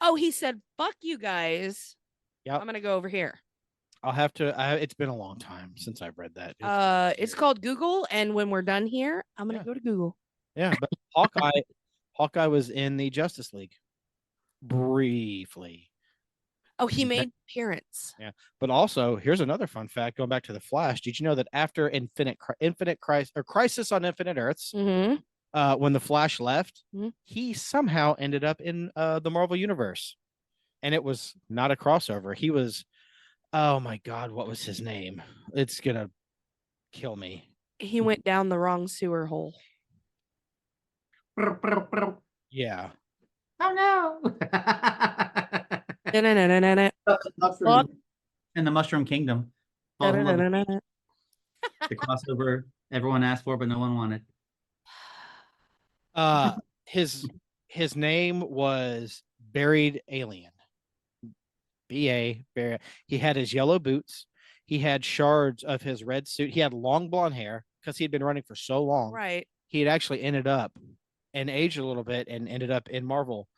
S2: Oh, he said, "Fuck you guys."
S1: Yep.
S2: I'm gonna go over here.
S1: I'll have to. It's been a long time since I've read that.
S2: It's called Google, and when we're done here, I'm gonna
S1: Yeah.
S2: go to Google.
S1: Yeah, but Hawkeye was in the Justice League briefly.
S2: Oh, he made an appearance.
S1: Yeah, but also here's another fun fact. Going back to the Flash, did you know that after Crisis on Infinite Earths,
S2: Mm-hmm.
S1: when the Flash left,
S2: Mhm.
S1: he somehow ended up in the Marvel Universe, and it was not a crossover. He was, oh my God, what was his name? It's gonna kill me.
S2: He went down the wrong sewer hole.
S1: Yeah,
S3: Oh no.
S2: Da-na-na-na-na-na.
S3: Mushroom. In the Mushroom Kingdom. All the love-
S2: Da-na-na-na-na.
S3: the crossover everyone asked for, but no one wanted.
S1: his name was Buried Alien. Buried. He had his yellow boots. He had shards of his red suit. He had long blonde hair because he had been running for so long.
S2: Right.
S1: He had actually ended up and aged a little bit and ended up in Marvel.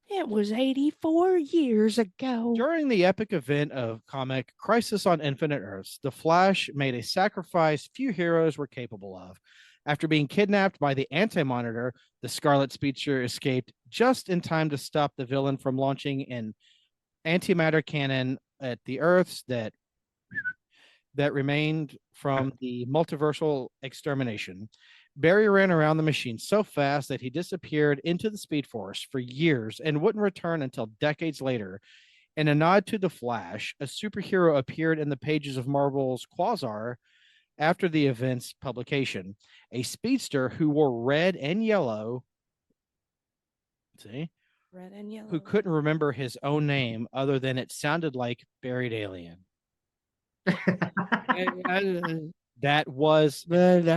S2: It was 84 years ago.
S1: During the epic event of comic Crisis on Infinite Earths, the Flash made a sacrifice few heroes were capable of. After being kidnapped by the Anti-Monitor, the Scarlet Speedster escaped just in time to stop the villain from launching an antimatter cannon at the Earths that remained from the multiversal extermination. Barry ran around the machine so fast that he disappeared into the Speed Force for years and wouldn't return until decades later. In a nod to the Flash, a superhero appeared in the pages of Marvel's Quasar after the event's publication. A speedster who wore red and yellow,
S2: Red and yellow.
S1: who couldn't remember his own name other than it sounded like Buried Alien. That was Barry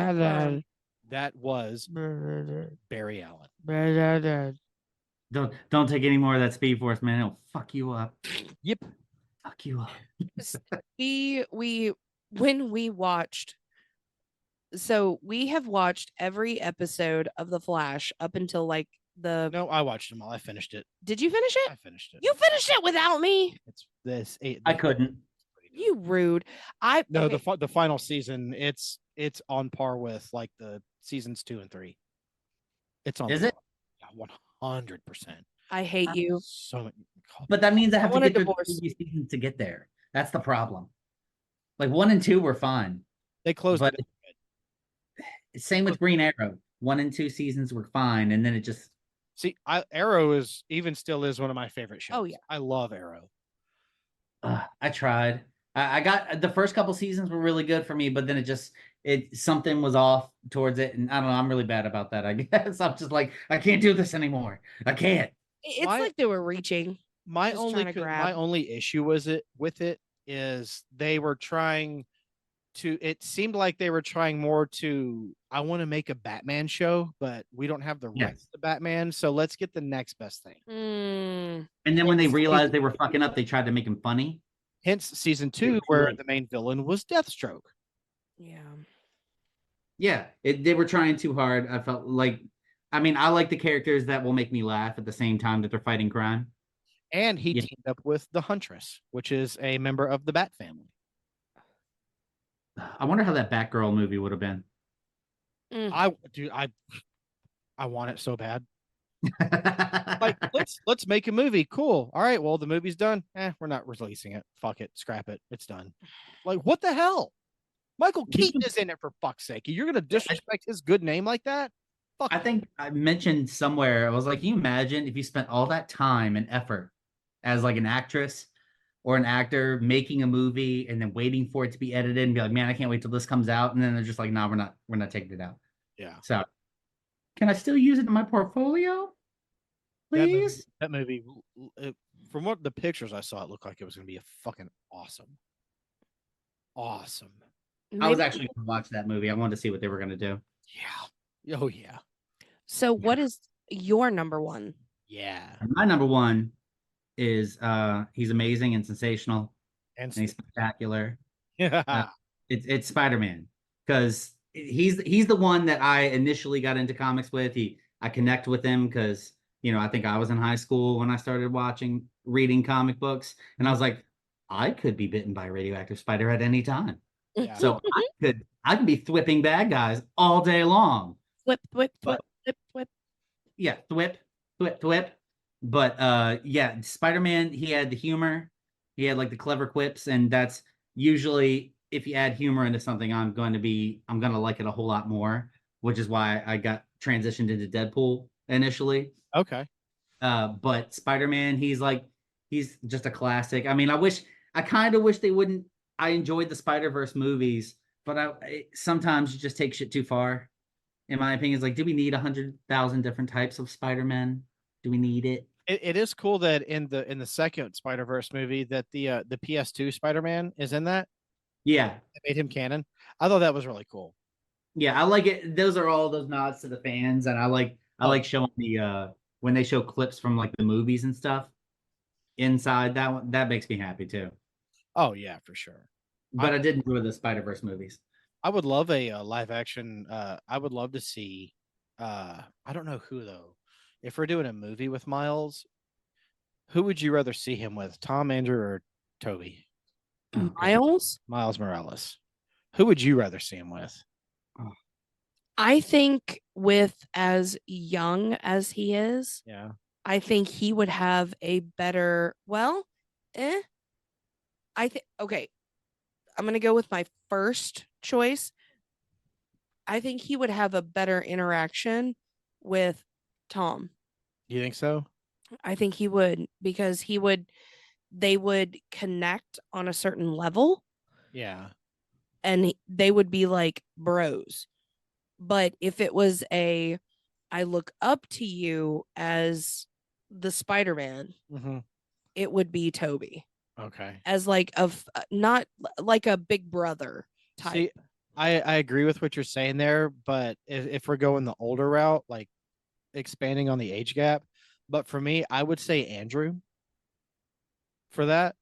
S1: Allen.
S3: Don't take any more of that Speed Force, man. It'll fuck you up.
S1: Yep.
S3: Fuck you up.
S2: When we watched, so we have watched every episode of The Flash up until like the.
S1: No, I watched them all. I finished it.
S2: Did you finish
S1: I
S2: it?
S1: finished it.
S2: You finished it without me.
S1: It's this.
S3: I couldn't.
S2: You rude.
S1: No,
S2: okay,
S1: the final season. It's on par with like the seasons 2 and 3. It's on.
S3: Is
S1: par.
S3: it?
S1: Yeah, 100%.
S2: I hate you.
S1: So many.
S3: But that means I have
S2: want
S3: to
S2: a
S3: get through the
S2: divorce.
S3: previous seasons to get there. That's the problem. Like 1 and 2 were fine.
S1: They closed
S3: But
S1: it.
S3: same with Green Arrow. 1 and 2 seasons were fine, and then it just
S1: See, Arrow still is one of my favorite shows.
S2: Oh, yeah.
S1: I love Arrow.
S3: I tried. I got the first couple seasons were really good for me, but then something was off towards it, and I don't know. I'm really bad about that. I guess I'm just like I can't do this anymore. I can't.
S2: It's
S1: Why-
S2: like they were reaching.
S1: My
S2: Just
S1: only
S2: trying to grab.
S1: my only issue with it is they were trying it seemed like they were trying more to, I want to make a Batman show, but we don't have the rights to Batman, so let's get the next best thing.
S3: And then when they realized they were fucking up, they tried to make him funny.
S1: Hence season 2, where the main villain was Deathstroke.
S3: Yeah, they were trying too hard. I felt like, I mean, I like the characters that will make me laugh at the same time that they're fighting crime.
S1: And he teamed up with the Huntress, which is a member of the Bat family.
S3: I wonder how that Batgirl movie would have been.
S1: I want it so bad. Like, let's make a movie. Cool. All right. Well, the movie's done. We're not releasing it. Fuck it. Scrap it. It's done. Like, what the hell? Michael Keaton is in it, for fuck's sake. You're gonna disrespect his good name like that? Fuck.
S3: I think I mentioned somewhere, I was like, can you imagine if you spent all that time and effort as like an actress or an actor making a movie and then waiting for it to be edited and be like, man, I can't wait till this comes out. And then they're just like, nah, we're not taking it out.
S1: Yeah.
S3: So can I still use it in my portfolio? Please?
S1: That movie, from what the pictures I saw, it looked like it was going to be a fucking awesome.
S3: I was actually going to watch that movie. I wanted to see what they were going to do.
S1: Yeah. Oh, yeah.
S2: So what is your number one?
S1: Yeah.
S3: And my number one is he's amazing and sensational
S1: And
S3: he's spectacular.
S1: yeah.
S3: It's Spider-Man, because he's the one that I initially got into comics with. I connect with him because, you know, I think I was in high school when I started reading comic books, and I was like, I could be bitten by a radioactive spider at any time.
S1: Yeah.
S3: So I could be thwipping bad guys all day long.
S2: Thwip.
S3: Yeah, thwip. But yeah, Spider-Man, he had the humor, he had like the clever quips, and that's usually, if you add humor into something, I'm gonna like it a whole lot more, which is why I got transitioned into Deadpool initially.
S1: Okay.
S3: But Spider-Man, he's just a classic. I mean, I kind of wish they wouldn't. I enjoyed the Spider-Verse movies, but sometimes you just take shit too far. In my opinion, it's like, do we need 100,000 different types of Spider-Man? Do we need it?
S1: It is cool that in the second Spider-Verse movie that the PS2 Spider-Man is in that.
S3: Yeah.
S1: It made him canon. I thought that was really cool.
S3: Yeah, I like it. Those are all those nods to the fans, and I like showing the when they show clips from like the movies and stuff inside that one. That makes me happy too.
S1: Oh yeah, for sure.
S3: But I did enjoy the Spider-Verse movies.
S1: I would love a live action. I would love to see. I don't know who though. If we're doing a movie with Miles, who would you rather see him with, Tom, Andrew, or Toby?
S2: Miles
S1: Morales. Who would you rather see him with?
S2: I think with as young as he is,
S1: Yeah.
S2: I think he would have a better, okay. I'm going to go with my first choice. I think he would have a better interaction with Tom.
S1: You think so?
S2: I think he would, because they would connect on a certain level.
S1: Yeah.
S2: And they would be like bros. But if it was I look up to you as the Spider-Man, it would be Toby.
S1: Okay.
S2: As like not like a big brother type.
S1: See, I agree with what you're saying there, but if we're going the older route, like expanding on the age gap, but for me, I would say Andrew. For that,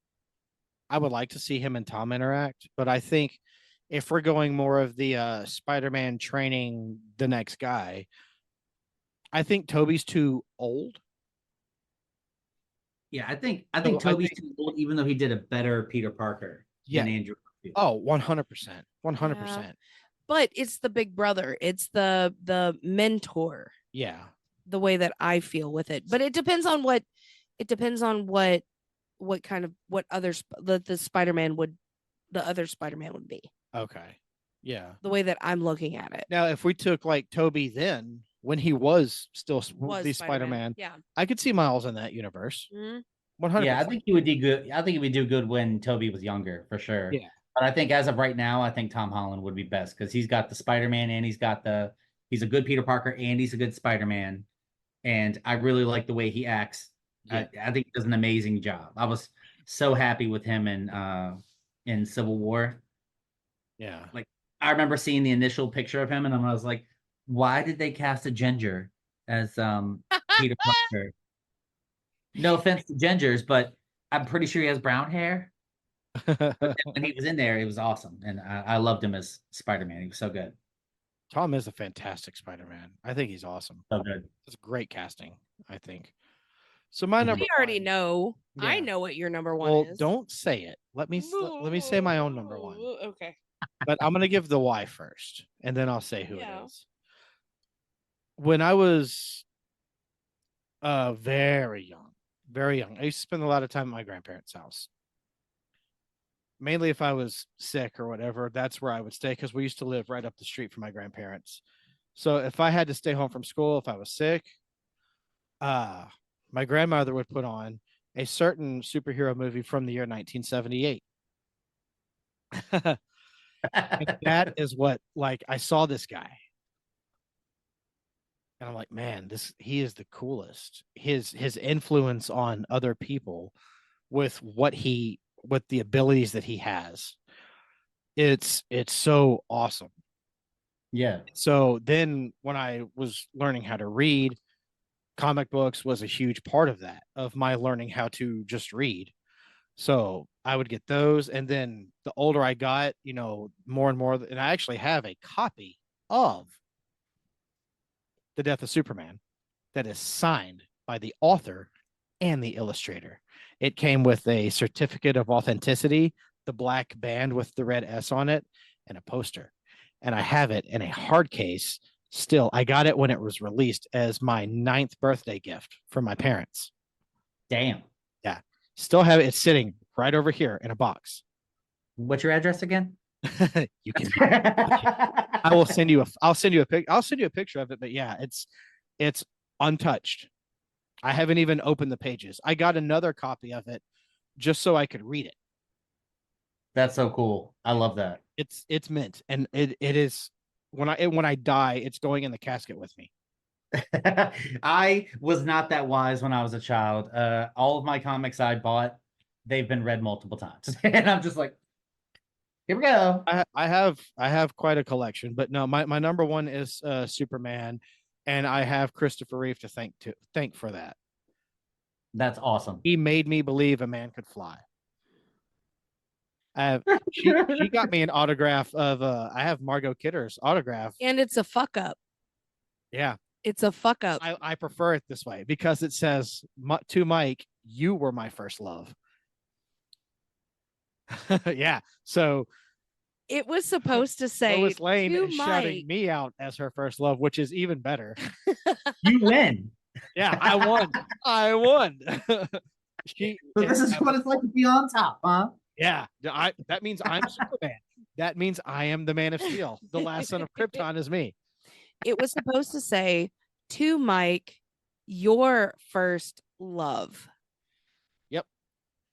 S1: I would like to see him and Tom interact, but I think if we're going more of the Spider-Man training the next guy, I think Toby's too old.
S3: Yeah, I think Toby's too old, even though he did a better Peter Parker than Andrew.
S1: Oh, 100%. 100%.
S2: But it's the big brother. It's the mentor.
S1: Yeah.
S2: The way that I feel with it. But it depends on what kind of what others the other Spider-Man would be.
S1: Okay. Yeah.
S2: The way that I'm looking at it.
S1: Now, if we took like Toby then, when he was still the Spider-Man,
S2: yeah,
S1: I could see Miles in that universe. 100%.
S3: Yeah, I think he would do good. I think he would do good when Toby was younger, for sure.
S1: Yeah.
S3: But I think as of right now, I think Tom Holland would be best, because he's got the Spider-Man and he's a good Peter Parker and he's a good Spider-Man. And I really like the way he acts.
S1: Yeah.
S3: I think he does an amazing job. I was so happy with him in Civil War.
S1: Yeah.
S3: Like I remember seeing the initial picture of him, and I was like, why did they cast a ginger as Peter Parker? No offense to gingers, but I'm pretty sure he has brown hair. But then when he was in there, it was awesome, and I loved him as Spider-Man. He was so good,
S1: Tom is a fantastic Spider-Man. I think he's awesome.
S3: so good.
S1: It's great casting, I think. So my number
S2: We already
S1: one-
S2: know. I
S1: Yeah.
S2: know what your number one
S1: Well,
S2: is.
S1: don't say it. Let me say my own number one.
S2: Okay.
S1: But I'm gonna give the why first, and then I'll say who
S2: Yeah.
S1: it is. When I was very young, I used to spend a lot of time at my grandparents' house. Mainly if I was sick or whatever, that's where I would stay because we used to live right up the street from my grandparents. So if I had to stay home from school, if I was sick, my grandmother would put on a certain superhero movie from the year 1978. And that is what, like, I saw this guy and I'm like, man, he is the coolest. His influence on other people with with the abilities that he has, it's so awesome.
S3: Yeah.
S1: So then when I was learning how to read, comic books was a huge part of that, of my learning how to just read. So I would get those, and then the older I got, more and more, and I actually have a copy of The Death of Superman that is signed by the author and the illustrator. It came with a certificate of authenticity, the black band with the red S on it, and a poster. And I have it in a hard case still. I got it when it was released as my 9th birthday gift from my parents.
S3: Damn.
S1: Yeah. Still have it. It's sitting right over here in a box.
S3: What's your address again?
S1: You can. I'll send you a picture of it. But yeah, it's untouched. I haven't even opened the pages. I got another copy of it just so I could read it.
S3: That's so cool. I love that.
S1: It's mint, and it is when I die, it's going in the casket with me.
S3: I was not that wise when I was a child. All of my comics I bought, they've been read multiple times, and I'm just like, here we go.
S1: I have quite a collection, but no, my number one is Superman, and I have Christopher Reeve to thank for that.
S3: That's awesome.
S1: He made me believe a man could fly. She got me an autograph of I have Margot Kidder's autograph.
S2: And it's a fuck up.
S1: Yeah.
S2: It's a fuck up.
S1: I prefer it this way because it says to Mike, you were my first love. Yeah. So
S2: it was supposed to say
S1: Lois Lane
S2: to
S1: is shouting
S2: Mike.
S1: me out as her first love, which is even better.
S3: You win.
S1: Yeah, I won. I won.
S3: So this is what it's like to be on top, huh?
S1: Yeah, that means I'm Superman. That means I am the Man of Steel. The last son of Krypton is me.
S2: It was supposed to say to Mike, your first love.
S1: Yep.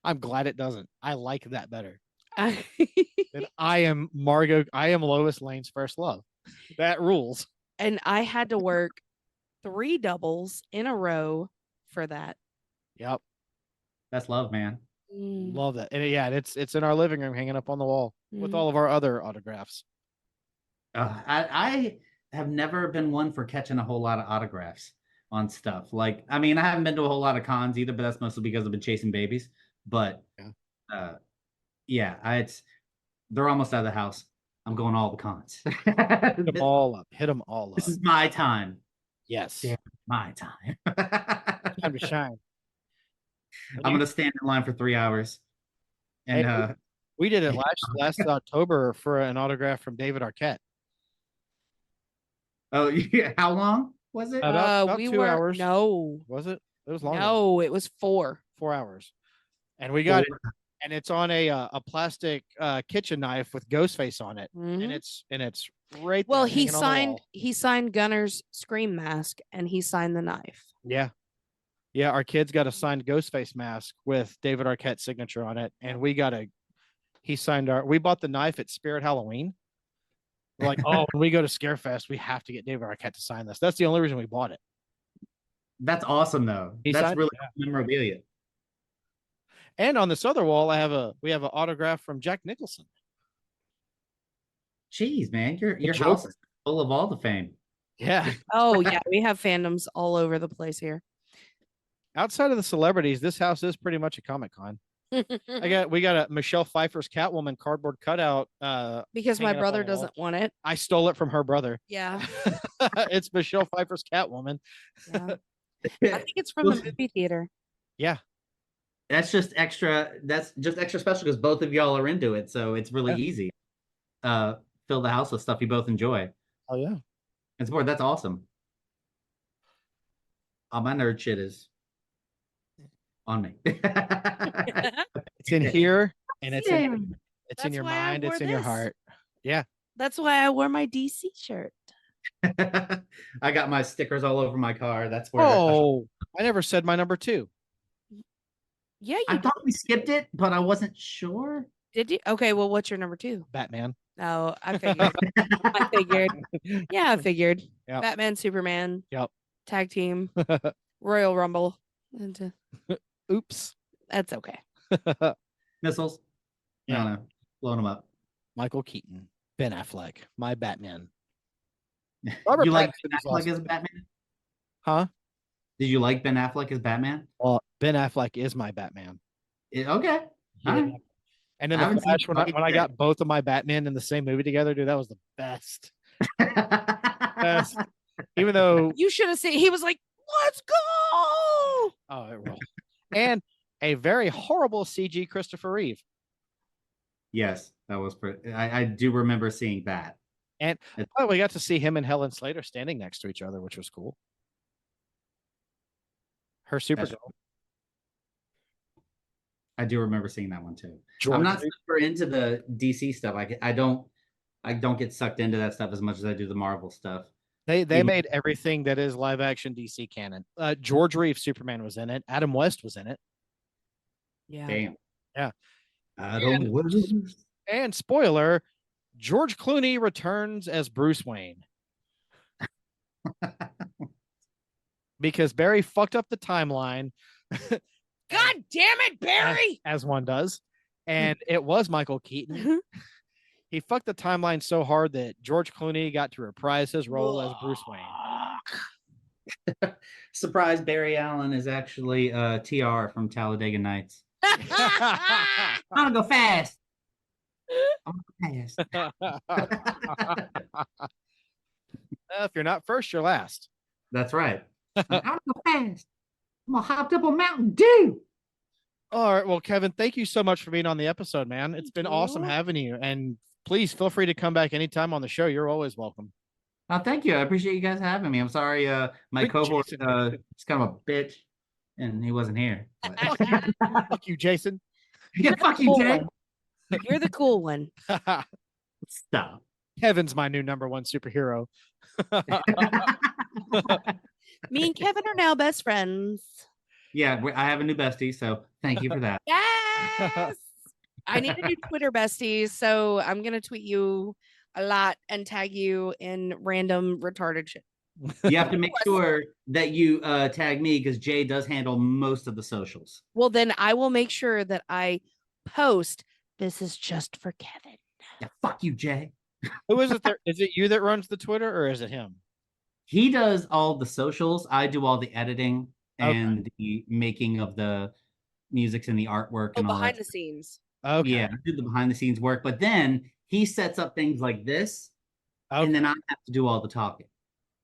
S1: I'm glad it doesn't. I like that better.
S2: And
S1: That I am Lois Lane's first love. That rules.
S2: I had to work 3 doubles in a row for that.
S1: Yep.
S3: That's love, man.
S1: Love that. And yeah, it's in our living room hanging up on the wall with
S2: Mhm.
S1: all of our other autographs.
S3: I have never been one for catching a whole lot of autographs on stuff. Like, I mean, I haven't been to a whole lot of cons either, but that's mostly because I've been chasing babies. But they're almost out of the house. I'm going all the cons.
S1: Hit them all up. Hit them all up.
S3: This is my time.
S1: Yes.
S3: Damn, my time.
S1: Time to shine.
S3: I'm gonna stand in line for 3 hours. And
S1: Hey, we did it last October for an autograph from David Arquette.
S3: oh yeah, how long was it?
S1: About
S2: we
S1: 2
S2: were
S1: hours.
S2: no,
S1: Was it? It was longer.
S2: no, it was 4.
S1: 4 hours. And we got it. And it's on a plastic kitchen knife with Ghostface on it.
S2: Mhm.
S1: And it's right
S2: Well,
S1: there
S2: he
S1: hanging on the wall.
S2: signed Gunner's Scream mask, and he signed the knife.
S1: Yeah. Yeah, our kids got a signed Ghostface mask with David Arquette's signature on it. And we bought the knife at Spirit Halloween. We're like, oh, when we go to Scarefest, we have to get David Arquette to sign this. That's the only reason we bought it.
S3: That's awesome though.
S1: He
S3: That's
S1: signed-
S3: really memorabilia.
S1: And on this other wall, we have an autograph from Jack Nicholson.
S3: Jeez, man, your
S1: Joker.
S3: house is full of all the fame.
S1: Yeah.
S2: Oh yeah, we have fandoms all over the place here.
S1: Outside of the celebrities, this house is pretty much a Comic Con. We got a Michelle Pfeiffer's Catwoman cardboard cutout.
S2: Because my
S1: hanging up on
S2: brother
S1: the wall.
S2: doesn't want it.
S1: I stole it from her brother.
S2: Yeah.
S1: It's Michelle Pfeiffer's Catwoman.
S2: Yeah. I think it's from the movie theater.
S1: Yeah.
S3: That's just extra special because both of y'all are into it, so it's really easy. Fill the house with stuff you both enjoy.
S1: Oh yeah.
S3: And support. That's awesome. All my nerd shit is on me.
S1: It's in here and it's in
S2: That's
S1: your
S2: why I
S1: mind,
S2: wore
S1: it's in your
S2: this.
S1: heart. Yeah.
S2: That's why I wore my DC shirt.
S3: I got my stickers all over my car. That's where
S1: I never said my number 2.
S2: Yeah,
S3: I
S2: you
S3: thought we skipped it, but I wasn't sure.
S2: did you? Okay, well, what's your number 2?
S1: Batman.
S2: Oh, I figured. I figured. Yeah, I figured.
S1: Yep.
S2: Batman, Superman.
S1: Yep.
S2: Tag team. Royal Rumble. And,
S1: Oops.
S2: that's okay.
S3: Missiles.
S1: Yeah.
S3: I don't know. Blowing them up.
S1: Michael Keaton. Ben Affleck. My Batman.
S3: You like
S1: Pattinson
S3: Ben
S1: is
S3: Affleck
S1: awesome.
S3: as Batman?
S1: Huh?
S3: Did you like Ben Affleck as Batman?
S1: Well, Ben Affleck is my Batman.
S3: Okay.
S1: Yeah.
S3: All right.
S1: And then
S3: I
S1: the
S3: haven't
S1: Flash,
S3: seen
S1: when I got both of my Batman in the same movie together, dude, that was the best. Best. Even though,
S2: You should have seen. He was like, "Let's go!"
S1: oh, it rolled. And a very horrible CG Christopher Reeve.
S3: Yes, that was pretty. I do remember seeing that.
S1: And oh, we got to see him and Helen Slater standing next to each other, which was cool. Her Supergirl.
S3: I do remember seeing that one too.
S1: George
S3: I'm not
S1: Reeve.
S3: super into the DC stuff. I don't get sucked into that stuff as much as I do the Marvel stuff.
S1: They
S3: Even-
S1: made everything that is live action DC canon. George Reeve Superman was in it. Adam West was in it.
S2: Yeah.
S3: Damn.
S1: Yeah.
S3: Adam West.
S1: And spoiler, George Clooney returns as Bruce Wayne. Because Barry fucked up the timeline.
S2: God damn it, Barry!
S1: As one does. And it was Michael Keaton. He fucked the timeline so hard that George Clooney got to reprise his role as Bruce Wayne.
S3: Surprise, Barry Allen is actually TR from Talladega Nights.
S2: I
S3: I'm gonna go fast. I'm gonna go fast.
S1: If you're not first, you're last.
S3: That's right. I'm gonna go fast. I'm gonna hop up on Mountain Dew.
S1: All right. Well, Kevin, thank you so much for being on the episode, man. It's been
S2: Thank
S1: awesome
S2: you.
S1: having you. And please feel free to come back anytime on the show. You're always welcome.
S3: Thank you. I appreciate you guys having me. I'm sorry, my
S1: Good
S3: cohort
S1: Jason.
S3: is kind of a bitch, and he wasn't here. But-
S1: Fuck you, Jason.
S3: yeah, fuck you,
S2: Cool
S3: Jay.
S2: one. You're the cool one.
S3: Stop.
S1: Kevin's my new number 1 superhero.
S2: Me and Kevin are now best friends.
S3: Yeah, I have a new bestie, so thank you for that.
S2: Yes. I need a new Twitter bestie, so I'm gonna tweet you a lot and tag you in random retarded shit.
S3: You have to make sure that you tag me because Jay does handle most of the socials.
S2: Well, then I will make sure that I post. This is just for Kevin.
S3: Yeah, fuck you, Jay.
S1: Who is it? Is it you that runs the Twitter or is it him?
S3: He does all the socials. I do all the editing
S1: Okay.
S3: and the making of the music and the artwork
S2: Oh,
S3: and all
S2: behind
S3: that.
S2: the scenes.
S1: Okay.
S3: Yeah, I do the behind the scenes work, but then he sets up things like this,
S1: Okay.
S3: and then I have to do all the talking.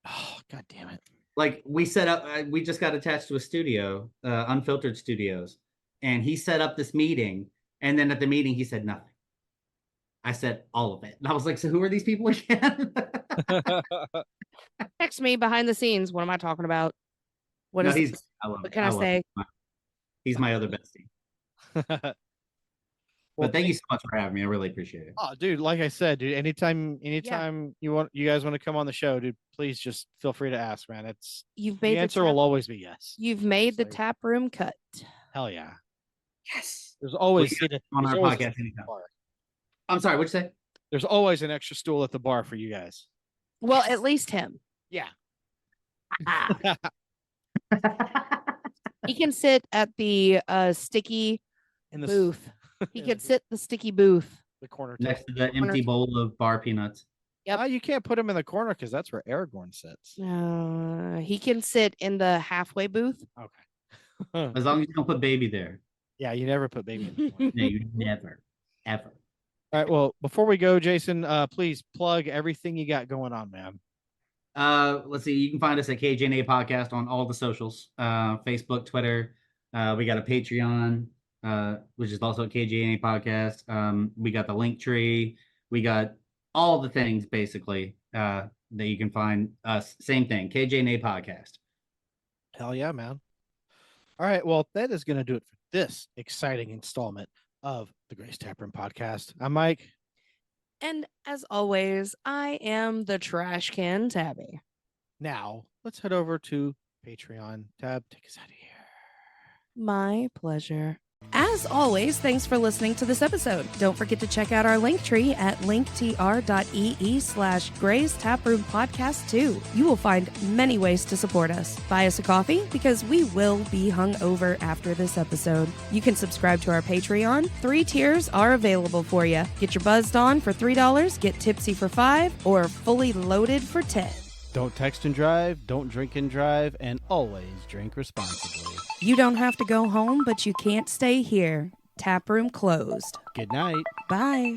S1: Oh, God damn it.
S3: Like we set up, we just got attached to a studio, Unfiltered Studios, and he set up this meeting, and then at the meeting he said nothing. I said all of it, and I was like, "So who are these people again?"
S2: Text me behind the scenes. What am I talking about? What
S3: No,
S2: is
S3: he's.
S2: this?
S3: I love
S2: What
S3: it.
S2: can I
S3: love
S2: say?
S3: it. He's my other bestie. But thank you so much for having me. I really appreciate it.
S1: Oh, dude, like I said, dude, anytime you guys want to come on the show, dude, please just feel free to ask, man. It's
S2: You've
S1: the
S2: made
S1: answer
S2: the
S1: will
S2: tap,
S1: always be yes.
S2: you've made the
S1: Like-
S2: tap room cut.
S1: Hell yeah.
S3: Yes.
S1: There's always
S3: Well, on
S1: there's
S3: our
S1: always a
S3: podcast
S1: seat at the
S3: anytime.
S1: bar.
S3: I'm sorry. What'd you say?
S1: There's always an extra stool at the bar for you guys.
S2: Well, at least him.
S1: Yeah.
S2: He can sit at the sticky
S1: In the
S2: booth. He could sit the sticky booth.
S1: The corner
S3: next
S1: table.
S3: to the empty bowl of bar peanuts.
S2: Yep.
S1: You can't put him in the corner because that's where Aragorn sits.
S2: He can sit in the halfway booth.
S1: Okay.
S3: As long as you don't put baby there.
S1: Yeah, you never put baby in the corner.
S3: No, you never, ever.
S1: All right. Well, before we go, Jason, please plug everything you got going on, man.
S3: Let's see. You can find us at KJandA Podcast on all the socials, Facebook, Twitter. We got a Patreon, which is also KJandA Podcast. We got the link tree. We got all the things basically that you can find us. Same thing, KJandA Podcast.
S1: Hell yeah, man. All right. Well, that is going to do it for this exciting installment of the Grace Taproom Podcast. I'm Mike.
S2: And as always, I am the trash can Tabby.
S1: Now, let's head over to Patreon. Tab, take us out of here.
S2: My pleasure. As always, thanks for listening to this episode. Don't forget to check out our link tree at linktr.ee/Gray's Taproom Podcast 2. You will find many ways to support us. Buy us a coffee because we will be hungover after this episode. You can subscribe to our Patreon. 3 tiers are available for you. Get your buzzed on for $3, get tipsy for $5, or fully loaded for $10.
S1: Don't text and drive, don't drink and drive, and always drink responsibly.
S2: You don't have to go home, but you can't stay here. Taproom closed.
S1: Good night.
S2: Bye.